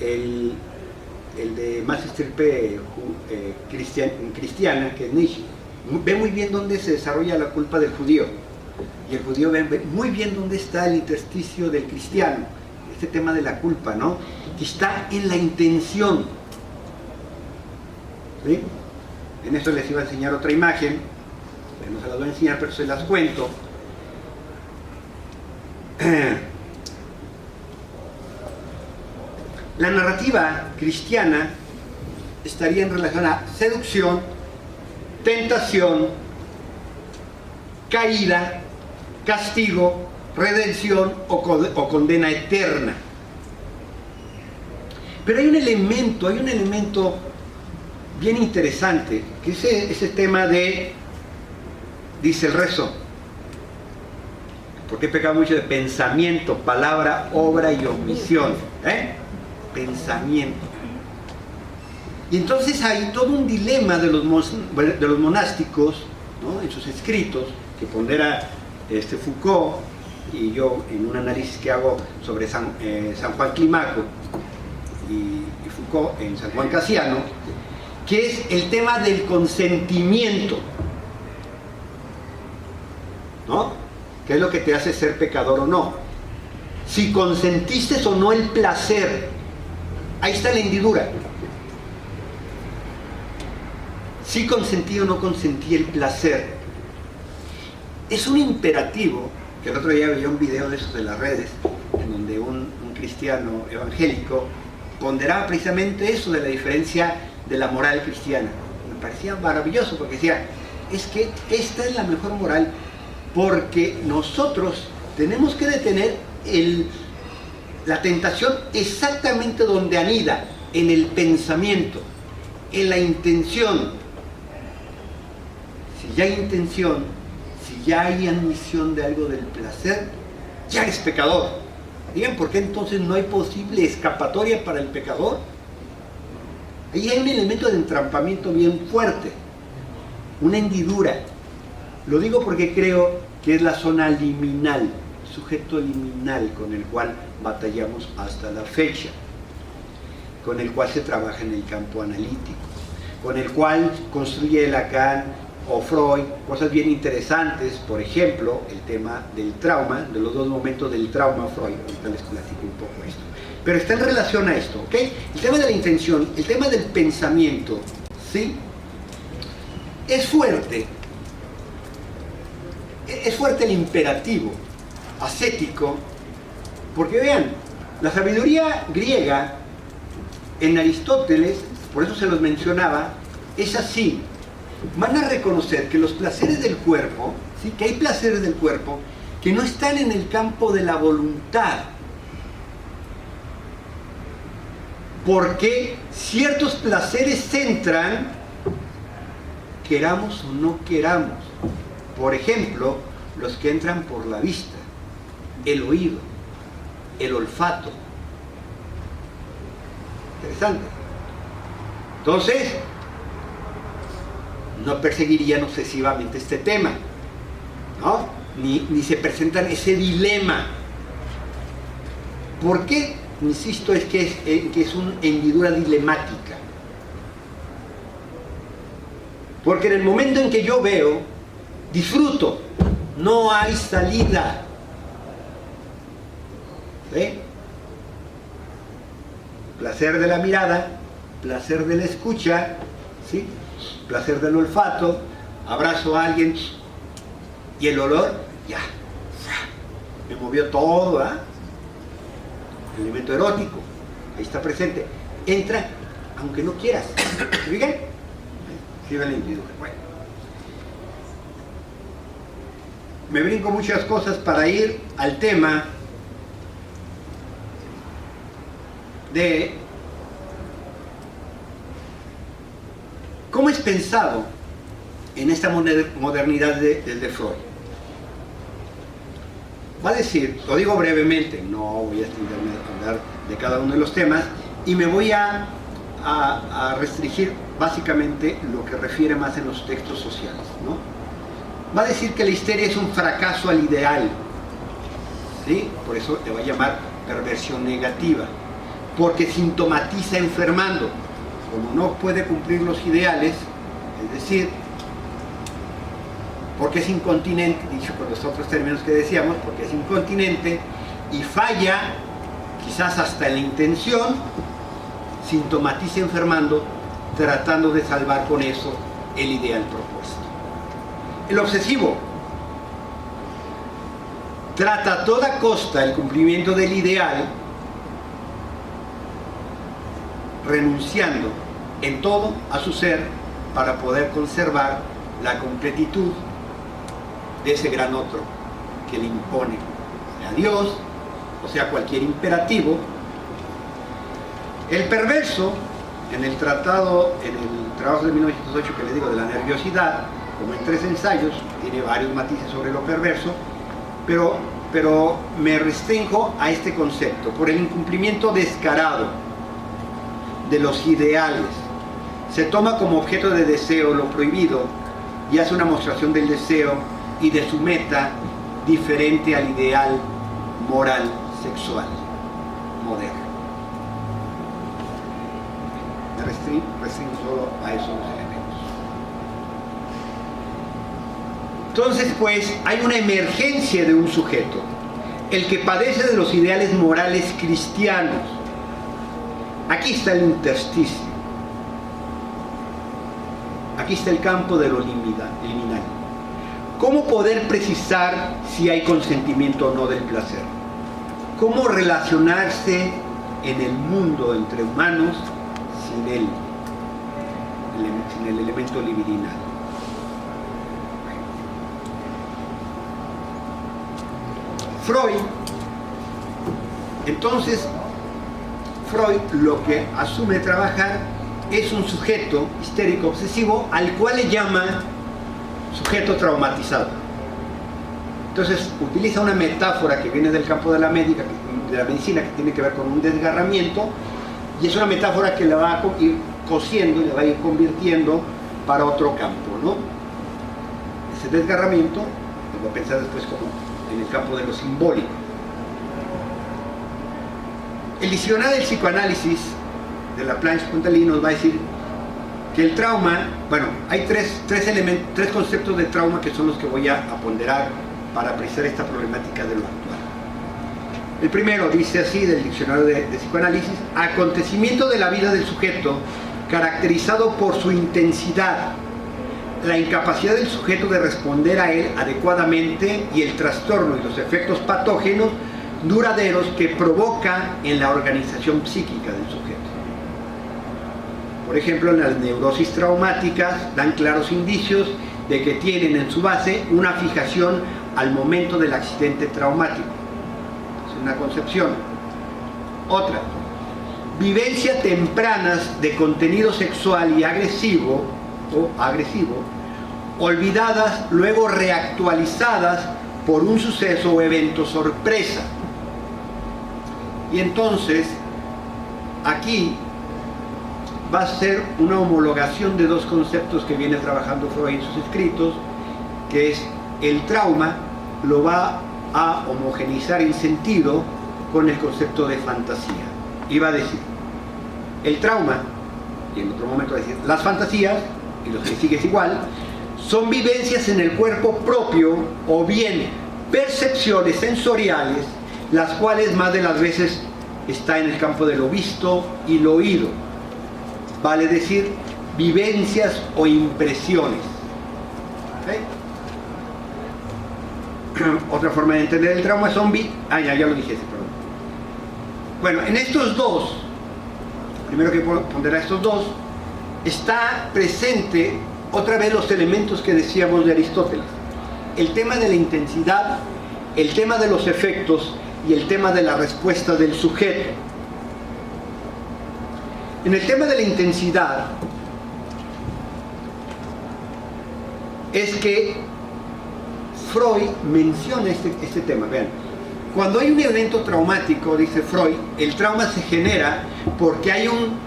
el de más estirpe cristiana, que es Nietzsche, ve muy bien dónde se desarrolla la culpa del judío, y el judío ve muy bien dónde está el intersticio del cristiano, este tema de la culpa, ¿no? Que está en la intención. ¿Sí? En esto les iba a enseñar otra imagen, no se las voy a enseñar, pero se las cuento. La narrativa cristiana estaría en relación a seducción, tentación, caída, castigo, redención o condena eterna. Pero hay un elemento bien interesante, que es ese tema de, dice el rezo, porque he pecado mucho de pensamiento, palabra, obra y omisión. Pensamiento. Y entonces hay todo un dilema de los monásticos, ¿no? En sus escritos, que pondera Foucault, y yo en un análisis que hago sobre San Juan Clímaco y Foucault en San Juan Casiano, que es el tema del consentimiento, ¿no? ¿Qué es lo que te hace ser pecador o no? Si consentiste o no el placer, ahí está la hendidura. Si consentí o no consentí el placer. Es un imperativo, que el otro día veía un video de esos de las redes, en donde un cristiano evangélico ponderaba precisamente eso de la diferencia de la moral cristiana. Me parecía maravilloso porque decía, es que esta es la mejor moral porque nosotros tenemos que detener la tentación exactamente donde anida, en el pensamiento, en la intención. Si ya hay intención, si ya hay admisión de algo del placer, ya es pecador. Digan, ¿por qué entonces no hay posible escapatoria para el pecador? Ahí hay un elemento de entrampamiento bien fuerte, una hendidura. Lo digo porque creo que es la zona liminal, sujeto liminal con el cual batallamos hasta la fecha, con el cual se trabaja en el campo analítico, con el cual construye Lacan o Freud cosas bien interesantes, por ejemplo, el tema del trauma, de los dos momentos del trauma Freud. Ahorita les platico un poco esto. Pero está en relación a esto, ¿ok? El tema de la intención, el tema del pensamiento, ¿sí? Es fuerte el imperativo ascético, porque vean, la sabiduría griega en Aristóteles, por eso se los mencionaba, es así. Van a reconocer que los placeres del cuerpo, ¿sí? Que hay placeres del cuerpo que no están en el campo de la voluntad, porque ciertos placeres entran, queramos o no queramos. Por ejemplo, los que entran por la vista, el oído, el olfato. Interesante. Entonces, no perseguirían obsesivamente este tema, ¿no? Ni se presentan ese dilema. ¿Por qué? Insisto, es que es una hendidura dilemática. Porque en el momento en que yo veo, disfruto, no hay salida. ¿sí? Placer de la mirada, placer de la escucha, ¿sí? Placer del olfato, abrazo a alguien y el olor, ya, me movió todo, ¿ah? El elemento erótico, ahí está presente. Entra, aunque no quieras. ¿Se fijan? Sí, el individuo. Bueno. Me brinco muchas cosas para ir al tema de cómo es pensado en esta modernidad de Freud. Va a decir, lo digo brevemente, no voy a extenderme a hablar de cada uno de los temas, y me voy a restringir básicamente lo que refiere más en los textos sociales, ¿no? Va a decir que la histeria es un fracaso al ideal, ¿sí? Por eso le va a llamar perversión negativa, porque sintomatiza enfermando. Como no puede cumplir los ideales, es decir, porque es incontinente, dicho con los otros términos que decíamos, porque es incontinente y falla, quizás hasta en la intención, sintomatiza enfermando, tratando de salvar con eso el ideal propuesto. El obsesivo trata a toda costa el cumplimiento del ideal, renunciando en todo a su ser para poder conservar la completitud de ese gran otro que le impone, sea Dios, o sea cualquier imperativo. El perverso, en el trabajo de 1908 que les digo de la nerviosidad, como en 3 ensayos, tiene varios matices sobre lo perverso, pero me restringo a este concepto, por el incumplimiento descarado de los ideales. Se toma como objeto de deseo lo prohibido y hace una mostración del deseo y de su meta diferente al ideal moral sexual moderno. Me restringo solo a esos elementos. Entonces, pues, hay una emergencia de un sujeto, el que padece de los ideales morales cristianos. Aquí está el intersticio. Aquí está el campo de lo liminal. ¿Cómo poder precisar si hay consentimiento o no del placer? ¿Cómo relacionarse en el mundo entre humanos sin el elemento libidinal? Freud, entonces, Freud lo que asume trabajar es un sujeto histérico obsesivo al cual le llama sujeto traumatizado. Entonces utiliza una metáfora que viene del campo de la medicina, que tiene que ver con un desgarramiento, y es una metáfora que le va a ir cosiendo y le va a ir convirtiendo para otro campo, ¿no? Ese desgarramiento lo voy a pensar después como en el campo de lo simbólico. El diccionario del psicoanálisis de Laplanche-Pontelly nos va a decir que el trauma, bueno, hay tres conceptos de trauma que son los que voy a ponderar para apreciar esta problemática de lo actual. El primero dice así del diccionario de psicoanálisis: acontecimiento de la vida del sujeto caracterizado por su intensidad, la incapacidad del sujeto de responder a él adecuadamente y el trastorno y los efectos patógenos duraderos que provoca en la organización psíquica del sujeto. Por ejemplo, en las neurosis traumáticas dan claros indicios de que tienen en su base una fijación al momento del accidente traumático. Es una concepción. Otra, vivencia tempranas de contenido sexual y agresivo, olvidadas, luego reactualizadas por un suceso o evento sorpresa. Y entonces, aquí va a ser una homologación de dos conceptos que viene trabajando Freud en sus escritos, que es el trauma, lo va a homogeneizar en sentido con el concepto de fantasía. Y va a decir, el trauma, y en otro momento va a decir, las fantasías, y lo que sigue es igual, son vivencias en el cuerpo propio o bien percepciones sensoriales las cuales más de las veces está en el campo de lo visto y lo oído, vale decir, vivencias o impresiones. ¿Okay? Otra forma de entender el trauma zombie, ya lo dije, perdón. Bueno, en estos dos, primero que ponderar estos dos, está presente otra vez los elementos que decíamos de Aristóteles: el tema de la intensidad, el tema de los efectos y el tema de la respuesta del sujeto. En el tema de la intensidad es que Freud menciona este tema. Vean, cuando hay un evento traumático, dice Freud, el trauma se genera porque hay un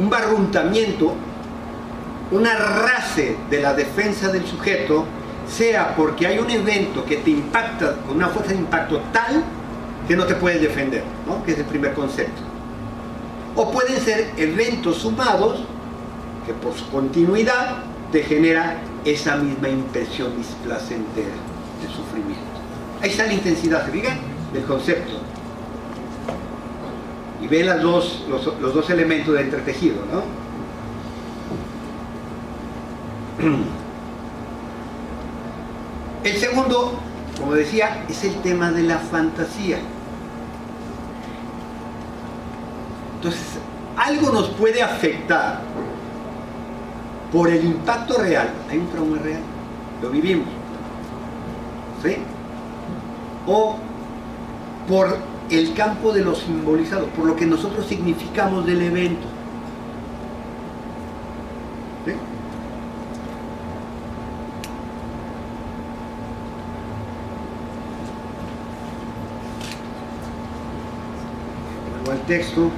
barruntamiento, un arrase de la defensa del sujeto, sea porque hay un evento que te impacta con una fuerza de impacto tal que no te puedes defender, ¿no? Que es el primer concepto. O pueden ser eventos sumados que por su continuidad te genera esa misma impresión displacentera de sufrimiento. Ahí está la intensidad, ¿se fijan? Del concepto. Y ven los dos elementos de entretejido, ¿no? El segundo, como decía, es el tema de la fantasía. Entonces, algo nos puede afectar por el impacto real. Hay un trauma real, lo vivimos, ¿sí? O por el campo de lo simbolizado, por lo que nosotros significamos del evento, ¿sí? Vuelvo al texto.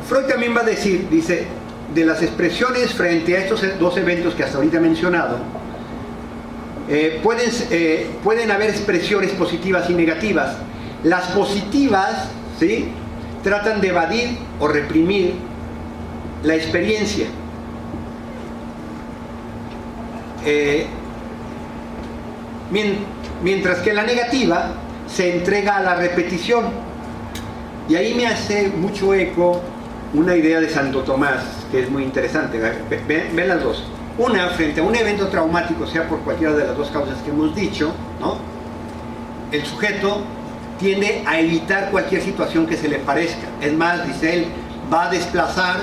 Freud también va a decir, dice, de las expresiones frente a estos dos eventos que hasta ahorita he mencionado, pueden haber expresiones positivas y negativas. Las positivas, ¿sí?, tratan de evadir o reprimir la experiencia. Mientras que la negativa se entrega a la repetición. Y ahí me hace mucho eco una idea de Santo Tomás, que es muy interesante. Ven las dos. Una, frente a un evento traumático, sea por cualquiera de las dos causas que hemos dicho, ¿no?, el sujeto tiende a evitar cualquier situación que se le parezca. Es más, dice él, va a desplazar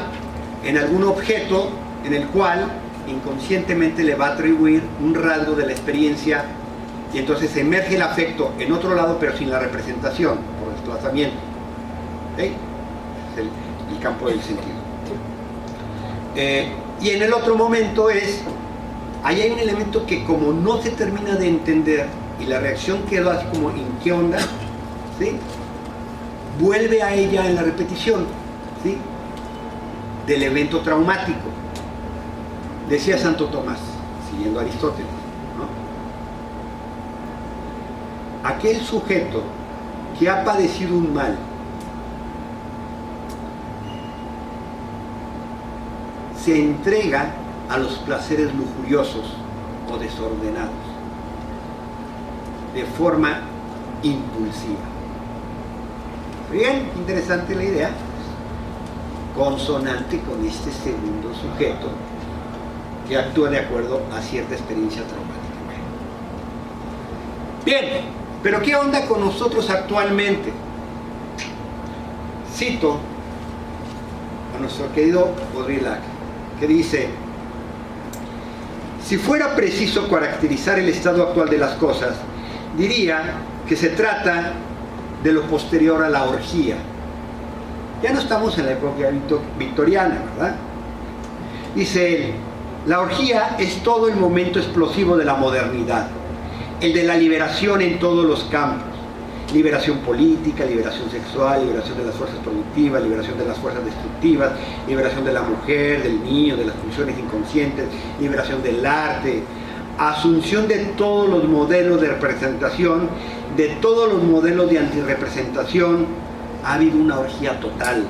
en algún objeto en el cual inconscientemente le va a atribuir un rasgo de la experiencia, y entonces emerge el afecto en otro lado, pero sin la representación, por desplazamiento. ¿Okay? Es el campo del sentido. Y en el otro momento ahí hay un elemento que, como no se termina de entender y la reacción quedó así como ¿en qué onda?, ¿sí?, vuelve a ella en la repetición, ¿sí?, del evento traumático. Decía Santo Tomás, siguiendo a Aristóteles, ¿no?, aquel sujeto que ha padecido un mal se entrega a los placeres lujuriosos o desordenados de forma impulsiva. Bien, interesante la idea, consonante con este segundo sujeto que actúa de acuerdo a cierta experiencia traumática. Bien, pero ¿qué onda con nosotros actualmente? Cito a nuestro querido Baudrillard, que dice: si fuera preciso caracterizar el estado actual de las cosas, diría que se trata de lo posterior a la orgía. Ya no estamos en la época victoriana, ¿verdad? Dice él: la orgía es todo el momento explosivo de la modernidad, el de la liberación en todos los campos. Liberación política, liberación sexual, liberación de las fuerzas productivas, liberación de las fuerzas destructivas, liberación de la mujer, del niño, de las funciones inconscientes, liberación del arte, asunción de todos los modelos de representación, de todos los modelos de antirrepresentación, ha habido una orgía total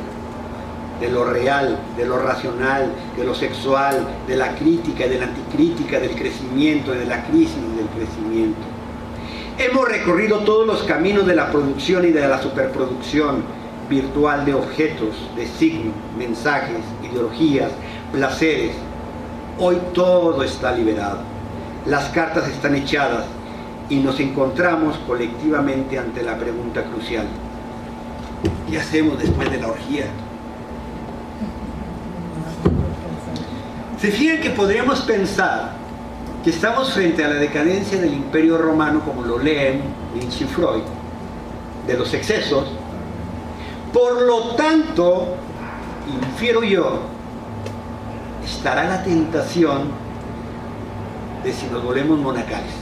de lo real, de lo racional, de lo sexual, de la crítica, de la anticrítica, del crecimiento, de la crisis del crecimiento. Hemos recorrido todos los caminos de la producción y de la superproducción virtual de objetos, de signos, mensajes, ideologías, placeres. Hoy todo está liberado. Las cartas están echadas y nos encontramos colectivamente ante la pregunta crucial: ¿qué hacemos después de la orgía? Se fijan que podríamos pensar que estamos frente a la decadencia del Imperio Romano, como lo leen Nietzsche y Freud, de los excesos. Por lo tanto, infiero yo, estará la tentación de si nos volvemos monacales.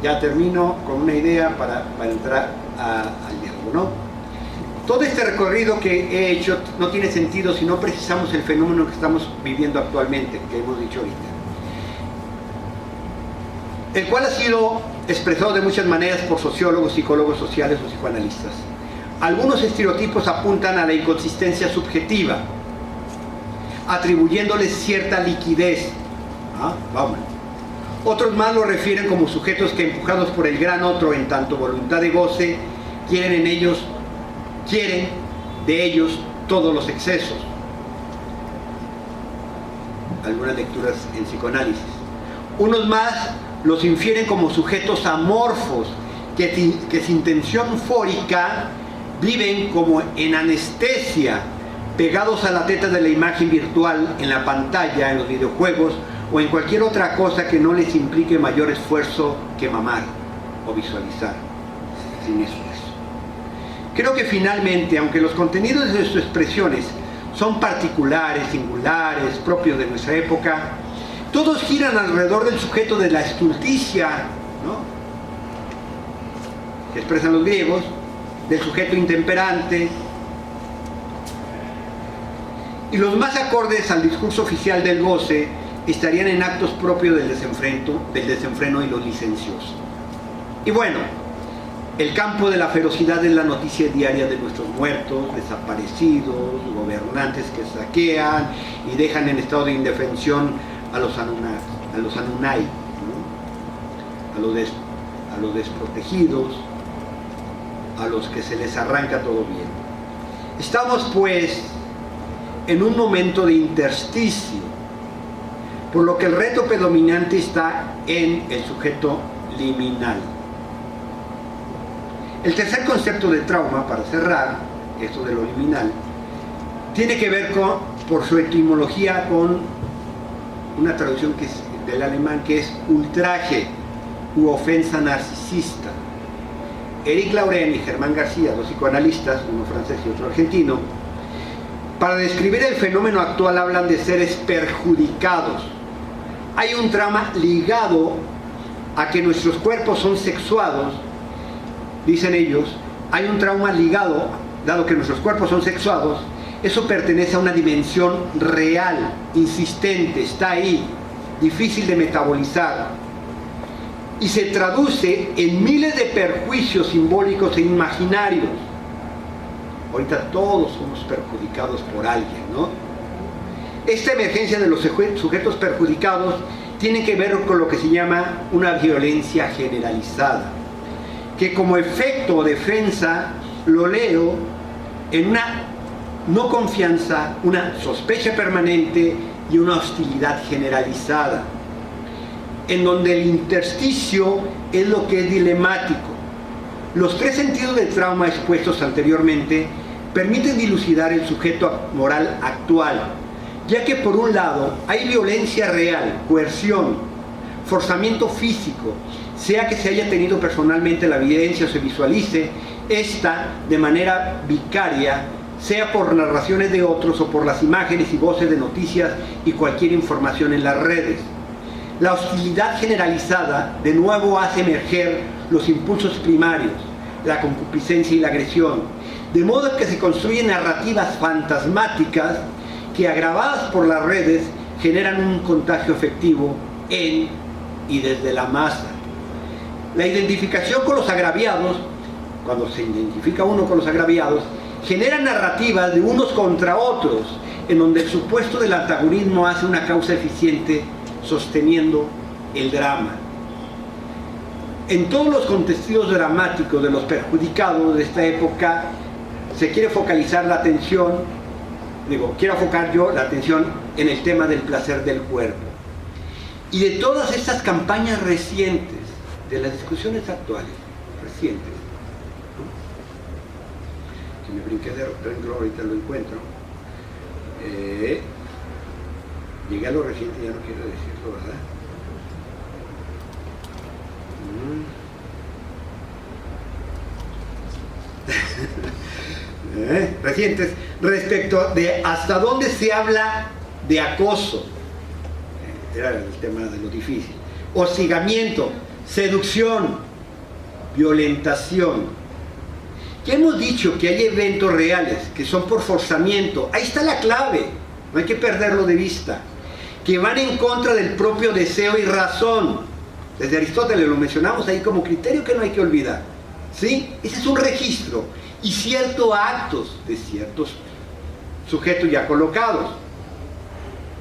Ya termino con una idea para entrar al diálogo, ¿no? Todo este recorrido que he hecho no tiene sentido si no precisamos el fenómeno que estamos viviendo actualmente, que hemos dicho ahorita, el cual ha sido expresado de muchas maneras por sociólogos, psicólogos sociales o psicoanalistas. Algunos estereotipos apuntan a la inconsistencia subjetiva, atribuyéndoles cierta liquidez. Vamos. Otros más lo refieren como sujetos que, empujados por el gran otro en tanto voluntad de goce, quieren de ellos todos los excesos. Algunas lecturas en psicoanálisis. Unos más los infieren como sujetos amorfos que sin tensión fórica viven como en anestesia, pegados a la teta de la imagen virtual en la pantalla, en los videojuegos o en cualquier otra cosa que no les implique mayor esfuerzo que mamar o visualizar. Sin eso. Creo que finalmente, aunque los contenidos de sus expresiones son particulares, singulares, propios de nuestra época, todos giran alrededor del sujeto de la estulticia, ¿no?, que expresan los griegos, del sujeto intemperante, y los más acordes al discurso oficial del goce estarían en actos propios del desenfreno y los licenciosos. Y bueno, el campo de la ferocidad es la noticia diaria de nuestros muertos, desaparecidos, gobernantes que saquean y dejan en estado de indefensión a los Anunnaki, ¿no?, a los desprotegidos, a los que se les arranca todo bien. Estamos pues en un momento de intersticio, por lo que el reto predominante está en el sujeto liminal. El tercer concepto de trauma, para cerrar esto de lo liminal, tiene que ver por su etimología con una traducción que es del alemán, que es ultraje u ofensa narcisista. Éric Laurent y Germán García, dos psicoanalistas, uno francés y otro argentino, para describir el fenómeno actual hablan de seres perjudicados. Hay un trauma ligado a que nuestros cuerpos son sexuados. Dicen ellos, hay un trauma ligado, dado que nuestros cuerpos son sexuados, eso pertenece a una dimensión real, insistente, está ahí, difícil de metabolizar, y se traduce en miles de perjuicios simbólicos e imaginarios. Ahorita todos somos perjudicados por alguien, ¿no? Esta emergencia de los sujetos perjudicados tiene que ver con lo que se llama una violencia generalizada, que como efecto o defensa lo leo en una no confianza, una sospecha permanente y una hostilidad generalizada, en donde el intersticio es lo que es dilemático. Los tres sentidos del trauma expuestos anteriormente permiten dilucidar el sujeto moral actual, ya que por un lado hay violencia real, coerción, forzamiento físico, sea que se haya tenido personalmente la evidencia o se visualice esta de manera vicaria, sea por narraciones de otros o por las imágenes y voces de noticias y cualquier información en las redes. La hostilidad generalizada de nuevo hace emerger los impulsos primarios, la concupiscencia y la agresión, de modo que se construyen narrativas fantasmáticas que, agravadas por las redes, generan un contagio efectivo en y desde la masa. La identificación con los agraviados, cuando se identifica uno con los agraviados, genera narrativas de unos contra otros, en donde el supuesto del antagonismo hace una causa eficiente sosteniendo el drama. En todos los contextos dramáticos de los perjudicados de esta época se quiere focalizar la atención, quiero enfocar yo la atención en el tema del placer del cuerpo. Y de todas estas campañas recientes, de las discusiones actuales, recientes, ¿no? Si me brinqué de renglón, ahorita lo encuentro. Llegué a lo reciente, ya no quiero decirlo, ¿verdad? Recientes, respecto de hasta dónde se habla de acoso, era el tema de lo difícil, hostigamiento, seducción, violentación. Ya hemos dicho que hay eventos reales que son por forzamiento, ahí está la clave, no hay que perderlo de vista, que van en contra del propio deseo y razón. Desde Aristóteles lo mencionamos ahí como criterio que no hay que olvidar, ¿sí? Ese es un registro y ciertos actos de ciertos sujetos ya colocados,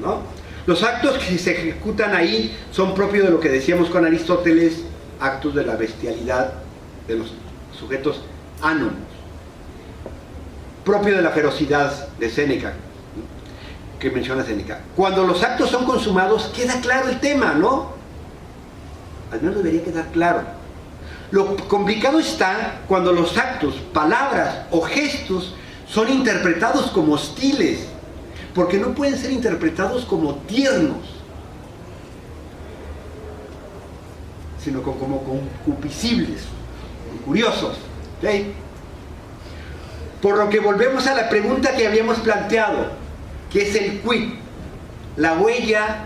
¿no? Los actos que se ejecutan ahí son propios de lo que decíamos con Aristóteles, actos de la bestialidad de los sujetos anónimos, propio de la ferocidad de Séneca, que menciona Séneca. Cuando los actos son consumados, queda claro el tema, ¿no? Al menos debería quedar claro. Lo complicado está cuando los actos, palabras o gestos son interpretados como hostiles, porque no pueden ser interpretados como tiernos, sino como concupiscibles, curiosos, ¿sí? Por lo que volvemos a la pregunta que habíamos planteado, que es el quid, la huella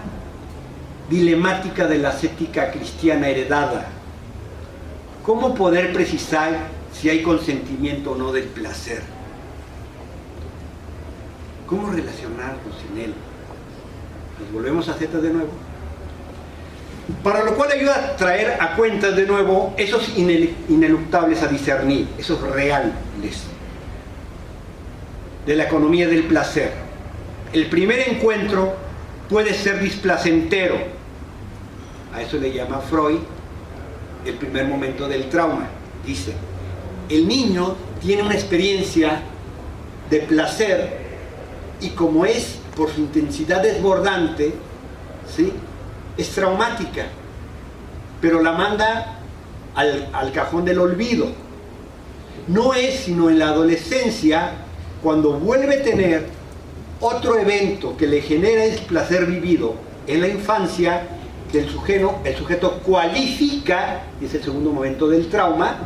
dilemática de la ascética cristiana heredada. ¿Cómo poder precisar si hay consentimiento o no del placer? ¿Cómo relacionarnos en él? Nos volvemos a Z de nuevo. Para lo cual ayuda a traer a cuentas de nuevo esos ineluctables a discernir, esos reales de la economía del placer. El primer encuentro puede ser displacentero. A eso le llama Freud el primer momento del trauma. Dice, el niño tiene una experiencia de placer y como es por su intensidad desbordante, ¿sí?, es traumática, pero la manda al cajón del olvido. No es sino en la adolescencia cuando vuelve a tener otro evento que le genera el placer vivido en la infancia, que el sujeto cualifica, y es el segundo momento del trauma,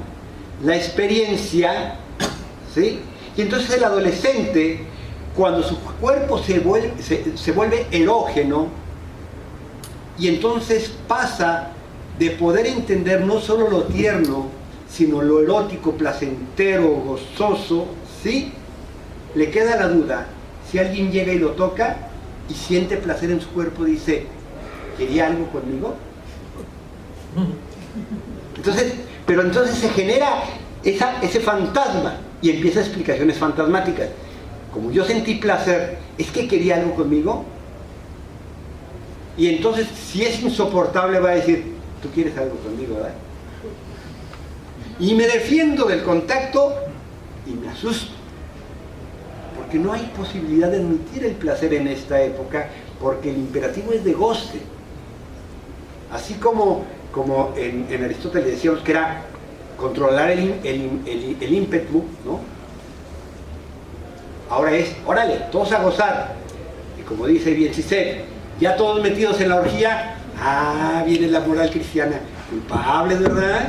la experiencia, ¿sí? Y entonces el adolescente, cuando su cuerpo se vuelve erógeno, y entonces pasa de poder entender no solo lo tierno, sino lo erótico, placentero, gozoso, ¿sí? Le queda la duda, si alguien llega y lo toca y siente placer en su cuerpo, dice, ¿quería algo conmigo? Entonces se genera ese fantasma y empieza explicaciones fantasmáticas. Como yo sentí placer, ¿es que quería algo conmigo? Y entonces, si es insoportable, va a decir, tú quieres algo conmigo, ¿verdad? Y me defiendo del contacto y me asusto. Porque no hay posibilidad de admitir el placer en esta época, porque el imperativo es de goce. Así como en Aristóteles decíamos que era controlar el ímpetu, ¿no? Ahora es, órale, todos a gozar. Y como dice bien Cicero, ya todos metidos en la orgía, viene la moral cristiana, culpables, ¿verdad?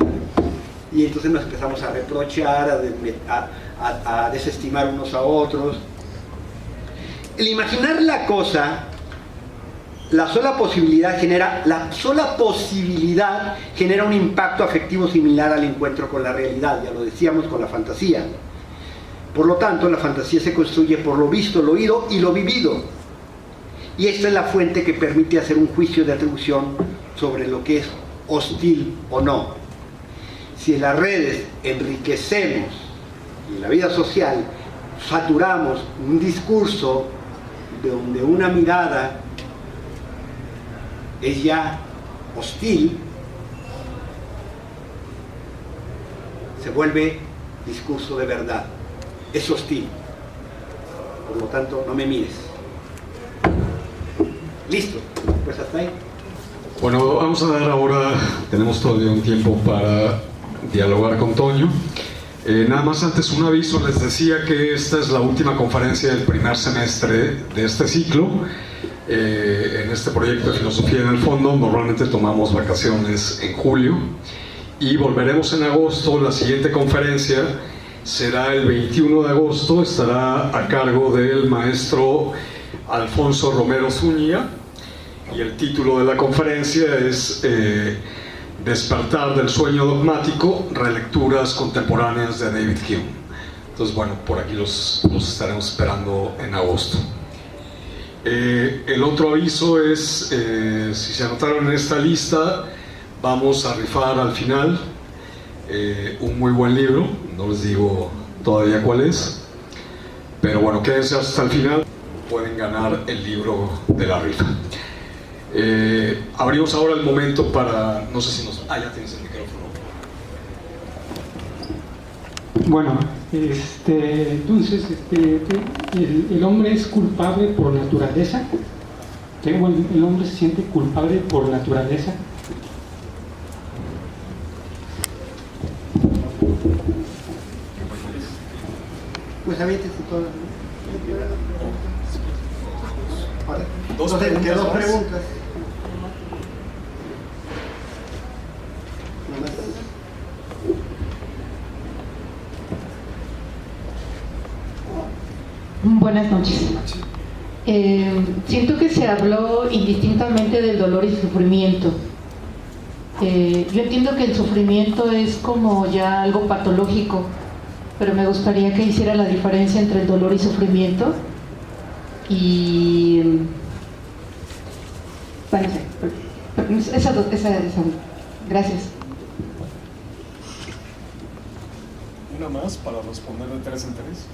Y entonces nos empezamos a reprochar, a desestimar unos a otros. El imaginar la cosa, la sola posibilidad genera un impacto afectivo similar al encuentro con la realidad, ya lo decíamos con la fantasía. Por lo tanto, la fantasía se construye por lo visto, lo oído y lo vivido. Y esta es la fuente que permite hacer un juicio de atribución sobre lo que es hostil o no. Si en las redes enriquecemos, y en la vida social saturamos un discurso donde una mirada es ya hostil, se vuelve discurso de verdad, es hostil. Por lo tanto, no me mires. Listo, pues hasta ahí. Bueno, vamos a dar ahora, tenemos todavía un tiempo para dialogar con Toño. Nada más antes un aviso, les decía que esta es la última conferencia del primer semestre de este ciclo. En este proyecto de Filosofía en el Fondo normalmente tomamos vacaciones en julio y volveremos en agosto. La siguiente conferencia será el 21 de agosto, estará a cargo del maestro Alfonso Romero Zúñiga y el título de la conferencia es Despertar del sueño dogmático, relecturas contemporáneas de David Hume. Entonces, bueno, por aquí los estaremos esperando en agosto. El otro aviso es, si se anotaron en esta lista, vamos a rifar al final un muy buen libro, no les digo todavía cuál es, pero bueno, quédense hasta el final, pueden ganar el libro de la rifa. Abrimos ahora el momento para, no sé si nos... Ah, ya tienes el micrófono. Bueno, entonces, el hombre es culpable por naturaleza. El hombre se siente culpable por naturaleza. Pues aviéntese todas. Dos preguntas. Dos preguntas. Buenas noches. Siento que se habló indistintamente del dolor y sufrimiento. Yo entiendo que el sufrimiento es como ya algo patológico, pero me gustaría que hiciera la diferencia entre el dolor y sufrimiento. Y bueno, esa. Gracias. Una más para responder de tres en tres.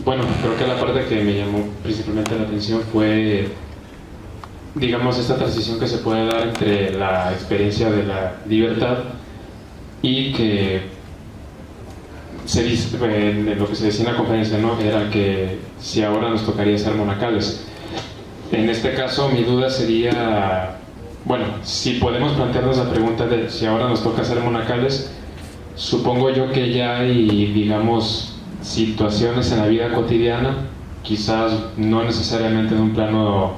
Bueno, creo que la parte que me llamó principalmente la atención fue, digamos, esta transición que se puede dar entre la experiencia de la libertad y que se dice, en lo que se decía en la conferencia, ¿no? Era que si ahora nos tocaría ser monacales. En este caso, mi duda sería, bueno, si podemos plantearnos la pregunta de si ahora nos toca ser monacales, supongo yo que ya hay, digamos, situaciones en la vida cotidiana, quizás no necesariamente en un plano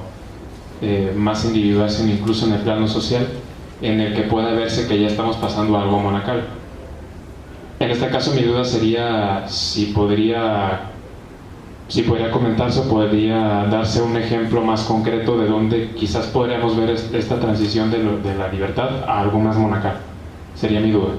más individual, sino incluso en el plano social, en el que pueda verse que ya estamos pasando a algo monacal. En este caso mi duda sería si podría comentarse o podría darse un ejemplo más concreto de donde quizás podríamos ver esta transición de la libertad a algo más monacal. Sería mi duda.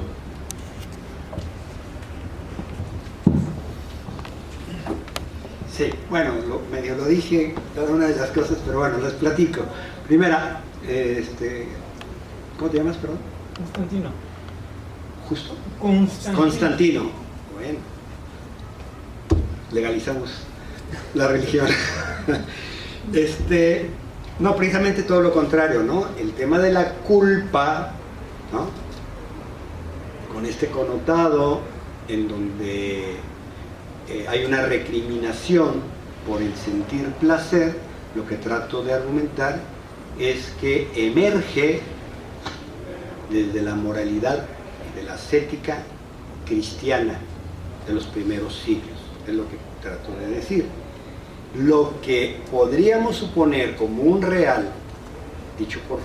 Sí, bueno, medio lo dije, cada una de las cosas, pero bueno, les platico. Primera, ¿cómo te llamas, perdón? Constantino. ¿Justo? Constantino. Constantino. Bueno, legalizamos la religión. No, precisamente todo lo contrario, ¿no? El tema de la culpa, ¿no? Con este connotado en donde hay una recriminación por el sentir placer, lo que trato de argumentar es que emerge desde la moralidad y de la ascética cristiana de los primeros siglos, es lo que trato de decir. Lo que podríamos suponer como un real, dicho por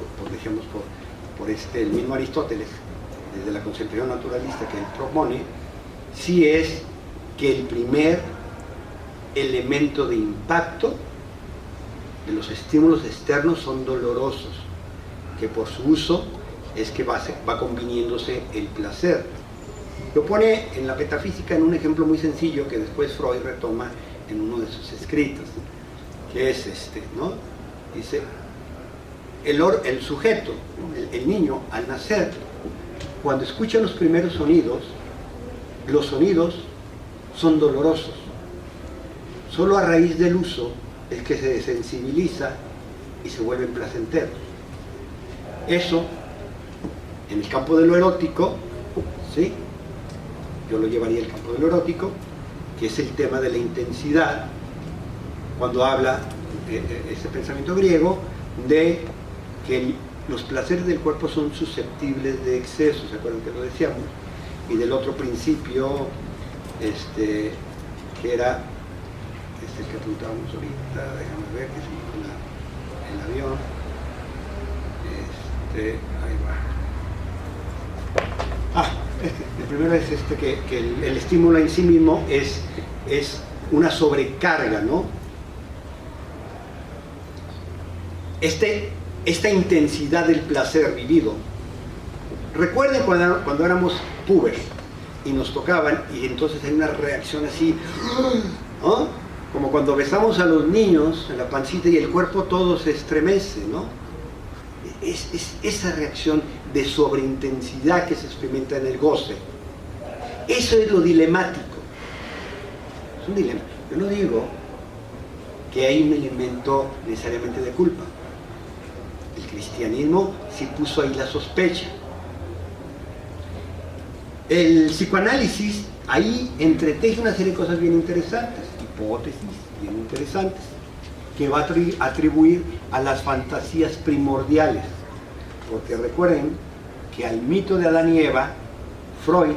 el mismo Aristóteles, desde la concepción naturalista que él propone, sí es que el primer elemento de impacto de los estímulos externos son dolorosos, que por su uso es que va conviniéndose el placer. Lo pone en la metafísica en un ejemplo muy sencillo que después Freud retoma en uno de sus escritos, que es este, ¿no? Dice, el sujeto, el niño, al nacer, cuando escucha los primeros sonidos, los sonidos son dolorosos. Solo a raíz del uso es que se desensibiliza y se vuelven placenteros. Eso, en el campo de lo erótico, ¿sí? Yo lo llevaría al campo de lo erótico, que es el tema de la intensidad, cuando habla ese pensamiento griego de que los placeres del cuerpo son susceptibles de exceso, ¿se acuerdan que lo decíamos? Y del otro principio, que era que apuntábamos ahorita, déjame ver, que se me fue el avión, ahí va. El primero es que el estímulo en sí mismo es una sobrecarga, ¿no? Esta intensidad del placer vivido. Recuerden cuando éramos púberes y nos tocaban y entonces hay una reacción así, ¿no? Como cuando besamos a los niños en la pancita y el cuerpo todo se estremece, ¿no? Es esa reacción de sobreintensidad que se experimenta en el goce. Eso es lo dilemático. Es un dilema. Yo no digo que hay un elemento necesariamente de culpa. El cristianismo sí puso ahí la sospecha. El psicoanálisis ahí entreteje una serie de cosas bien interesantes, hipótesis bien interesantes, que va a atribuir a las fantasías primordiales. Porque recuerden que al mito de Adán y Eva, Freud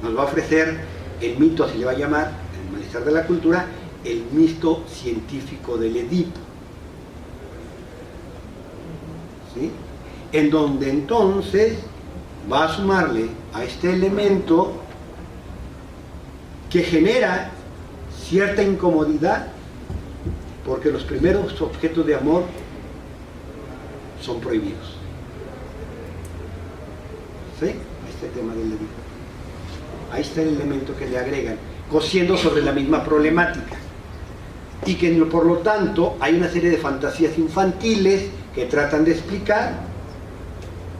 nos va a ofrecer el mito, así le va a llamar, el malestar de la cultura, el mito científico del Edipo. ¿Sí? En donde entonces va a sumarle a este elemento que genera cierta incomodidad, porque los primeros objetos de amor son prohibidos. ¿Sí? Este tema del Edipo. Ahí está el elemento que le agregan, cosiendo sobre la misma problemática. Y que por lo tanto hay una serie de fantasías infantiles que tratan de explicar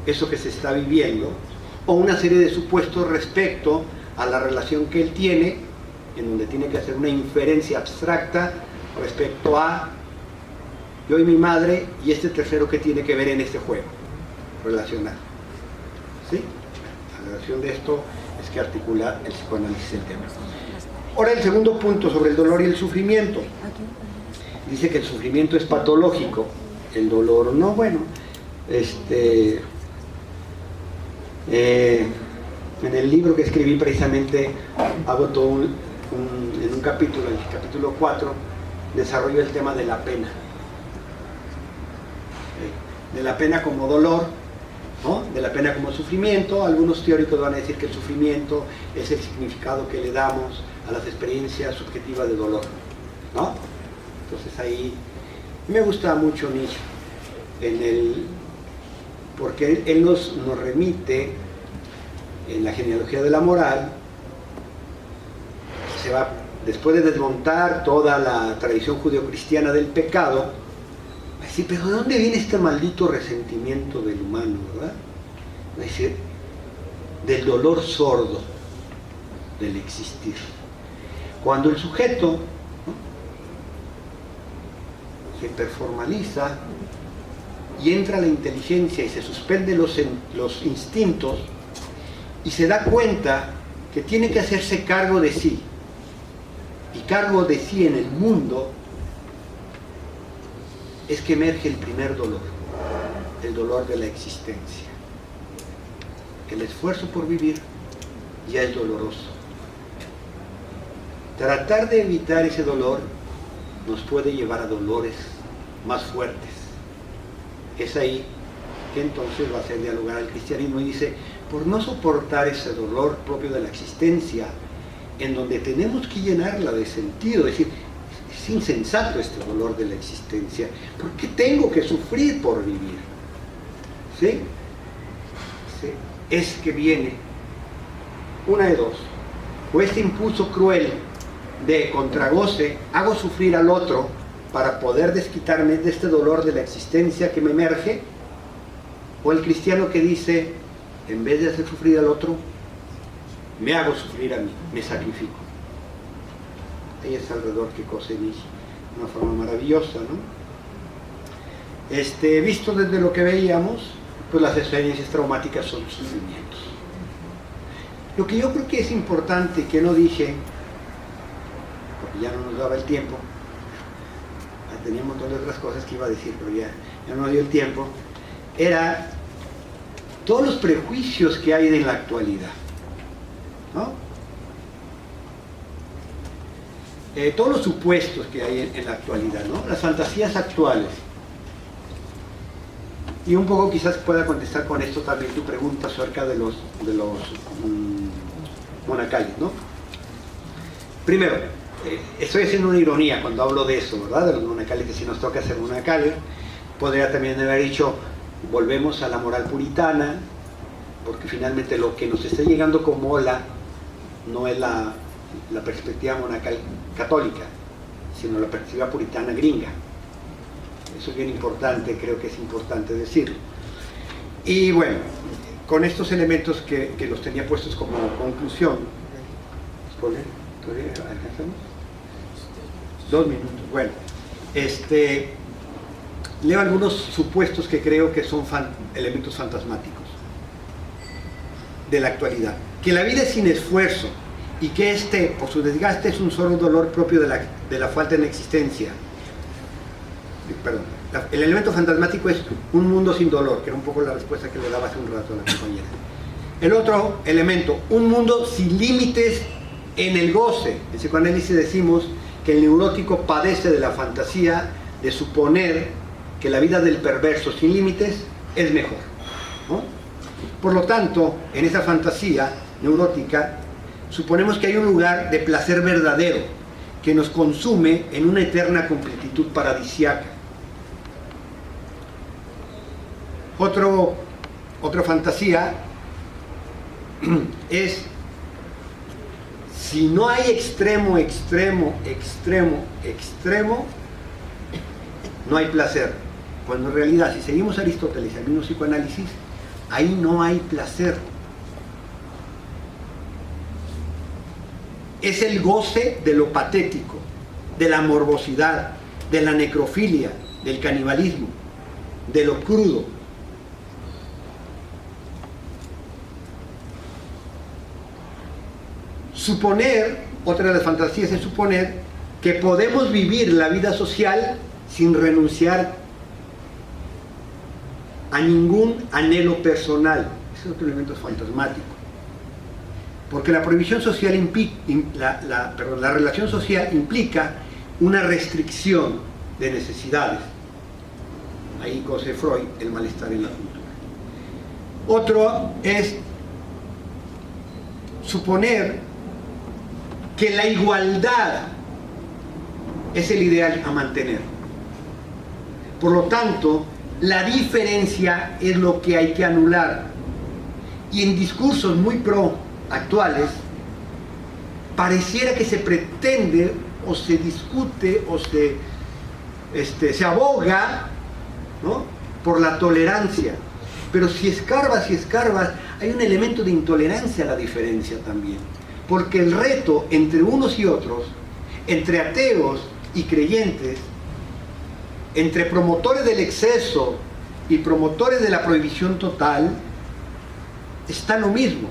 eso que se está viviendo, o una serie de supuestos respecto a la relación que él tiene, en donde tiene que hacer una inferencia abstracta respecto a yo y mi madre y este tercero que tiene que ver en este juego relacional. ¿Sí? La relación de esto es que articula el psicoanálisis el tema. Ahora el segundo punto sobre el dolor y el sufrimiento. Dice que el sufrimiento es patológico, el dolor no. Bueno, en el libro que escribí precisamente hago todo en un capítulo, en el capítulo 4, desarrollo el tema de la pena. De la pena como dolor, ¿no? De la pena como sufrimiento. Algunos teóricos van a decir que el sufrimiento es el significado que le damos a las experiencias subjetivas de dolor, ¿no? Entonces ahí me gusta mucho Nietzsche, porque él nos remite en la genealogía de la moral. Se va, después de desmontar toda la tradición judeocristiana del pecado, va a decir, pero ¿de dónde viene este maldito resentimiento del humano, verdad? Va a decir, del dolor sordo del existir. Cuando el sujeto, ¿no?, se performaliza y entra la inteligencia y se suspenden los instintos y se da cuenta que tiene que hacerse cargo de sí, y cargo de sí en el mundo, es que emerge el primer dolor, el dolor de la existencia. El esfuerzo por vivir ya es doloroso. Tratar de evitar ese dolor nos puede llevar a dolores más fuertes. Es ahí que entonces va a hacer dialogar al cristianismo y dice, por no soportar ese dolor propio de la existencia, en donde tenemos que llenarla de sentido, es decir, Es insensato este dolor de la existencia. ¿Por qué tengo que sufrir por vivir? ¿Sí? ¿Sí? Es que viene una de dos. O este impulso cruel de contragoce, hago sufrir al otro para poder desquitarme de este dolor de la existencia que me emerge, o el cristiano que dice, en vez de hacer sufrir al otro, me hago sufrir a mí, me sacrifico. Ahí es alrededor que cose Nietzsche, de una forma maravillosa, ¿no? Visto desde lo que veíamos, pues las experiencias traumáticas son sufrimientos. Lo que yo creo que es importante, que no dije, porque ya no nos daba el tiempo, tenía un montón de otras cosas que iba a decir, pero ya no me dio el tiempo, era todos los prejuicios que hay en la actualidad, ¿no? Todos los supuestos que hay en la actualidad, ¿no? Las fantasías actuales. Y un poco quizás pueda contestar con esto también tu pregunta acerca de los monacales, ¿no? Primero, estoy haciendo una ironía cuando hablo de eso, ¿verdad? De los monacales, que si nos toca hacer monacales, podría también haber dicho, volvemos a la moral puritana, porque finalmente lo que nos está llegando como ola no es la perspectiva monacal católica, sino la perspectiva puritana gringa. Eso es bien importante, creo que es importante decirlo. Y bueno, con estos elementos que los tenía puestos como conclusión, ¿todavía alcanzamos? 2 minutos. Bueno, leo algunos supuestos que creo que son elementos fantasmáticos de la actualidad. Que la vida es sin esfuerzo y que por su desgaste, es un solo dolor propio de la falta en existencia. Perdón, el elemento fantasmático es un mundo sin dolor, que era un poco la respuesta que le daba hace un rato a la compañera. El otro elemento, un mundo sin límites en el goce. En psicoanálisis decimos que el neurótico padece de la fantasía de suponer que la vida del perverso sin límites es mejor, ¿no? Por lo tanto, en esa fantasía neurótica, suponemos que hay un lugar de placer verdadero que nos consume en una eterna completitud paradisíaca. Otra fantasía es, si no hay extremo, no hay placer. Cuando en realidad, si seguimos a Aristóteles y al mismo psicoanálisis, ahí no hay placer. Es el goce de lo patético, de la morbosidad, de la necrofilia, del canibalismo, de lo crudo. Otra de las fantasías es suponer que podemos vivir la vida social sin renunciar a ningún anhelo personal. Ese es otro elemento fantasmático. Porque la prohibición social la relación social implica una restricción de necesidades. Ahí cose Freud el malestar en la cultura. Otro es suponer que la igualdad es el ideal a mantener. Por lo tanto, la diferencia es lo que hay que anular. Y en discursos muy actuales, pareciera que se pretende o se discute o se aboga, ¿no?, por la tolerancia. Pero si escarbas, hay un elemento de intolerancia a la diferencia también. Porque el reto entre unos y otros, entre ateos y creyentes, entre promotores del exceso y promotores de la prohibición total, está lo mismo.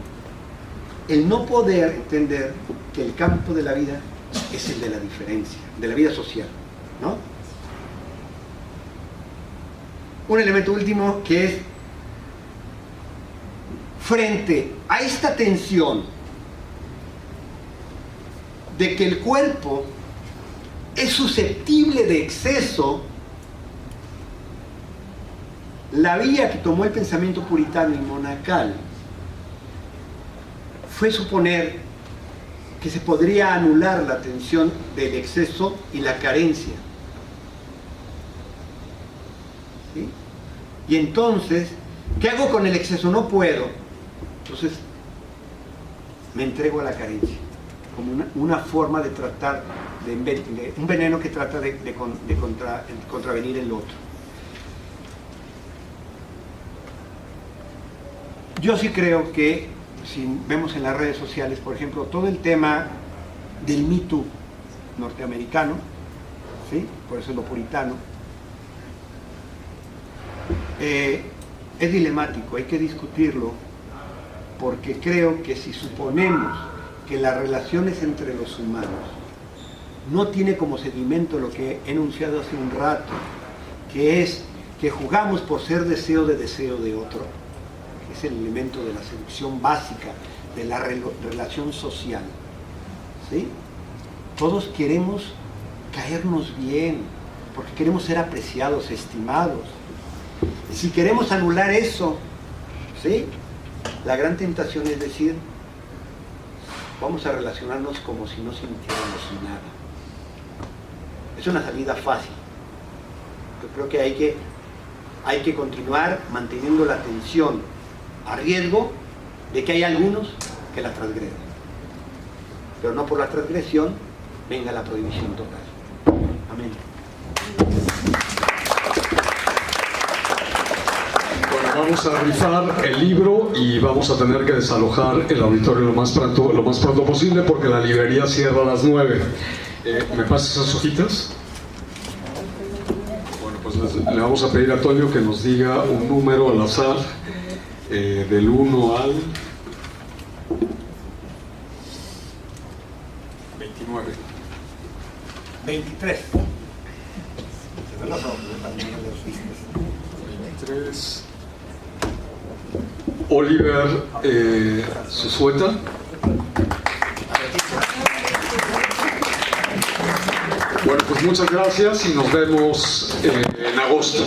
El no poder entender que el campo de la vida es el de la diferencia, de la vida social, ¿no? Un elemento último que es, frente a esta tensión de que el cuerpo es susceptible de exceso, la vía que tomó el pensamiento puritano y monacal fue suponer que se podría anular la tensión del exceso y la carencia. ¿Sí? Y entonces, ¿qué hago con el exceso? No puedo. Entonces, me entrego a la carencia, como una forma de tratar, de un veneno que trata de contravenir el otro. Yo sí creo que, si vemos en las redes sociales, por ejemplo, todo el tema del Me Too norteamericano, ¿sí? Por eso es lo puritano, es dilemático, hay que discutirlo, porque creo que si suponemos que las relaciones entre los humanos no tiene como sedimento lo que he enunciado hace un rato, que es que jugamos por ser deseo de otro, que es el elemento de la seducción básica de la relación social, ¿sí? Todos queremos caernos bien, porque queremos ser apreciados, estimados. Y si queremos anular eso, ¿sí? La gran tentación es decir, vamos a relacionarnos como si no sintiéramos nada. Es una salida fácil. Yo creo que hay que continuar manteniendo la tensión a riesgo de que hay algunos que la transgreden. Pero no por la transgresión venga la prohibición total. Amén. Bueno, vamos a rifar el libro y vamos a tener que desalojar el auditorio lo más pronto posible porque la librería cierra a las 9. ¿Me pasas esas hojitas? Bueno, pues le vamos a pedir a Toño que nos diga un número al azar, del 1 al 29. 23. 23. Oliver Suzueta. Bueno, pues muchas gracias y nos vemos en agosto.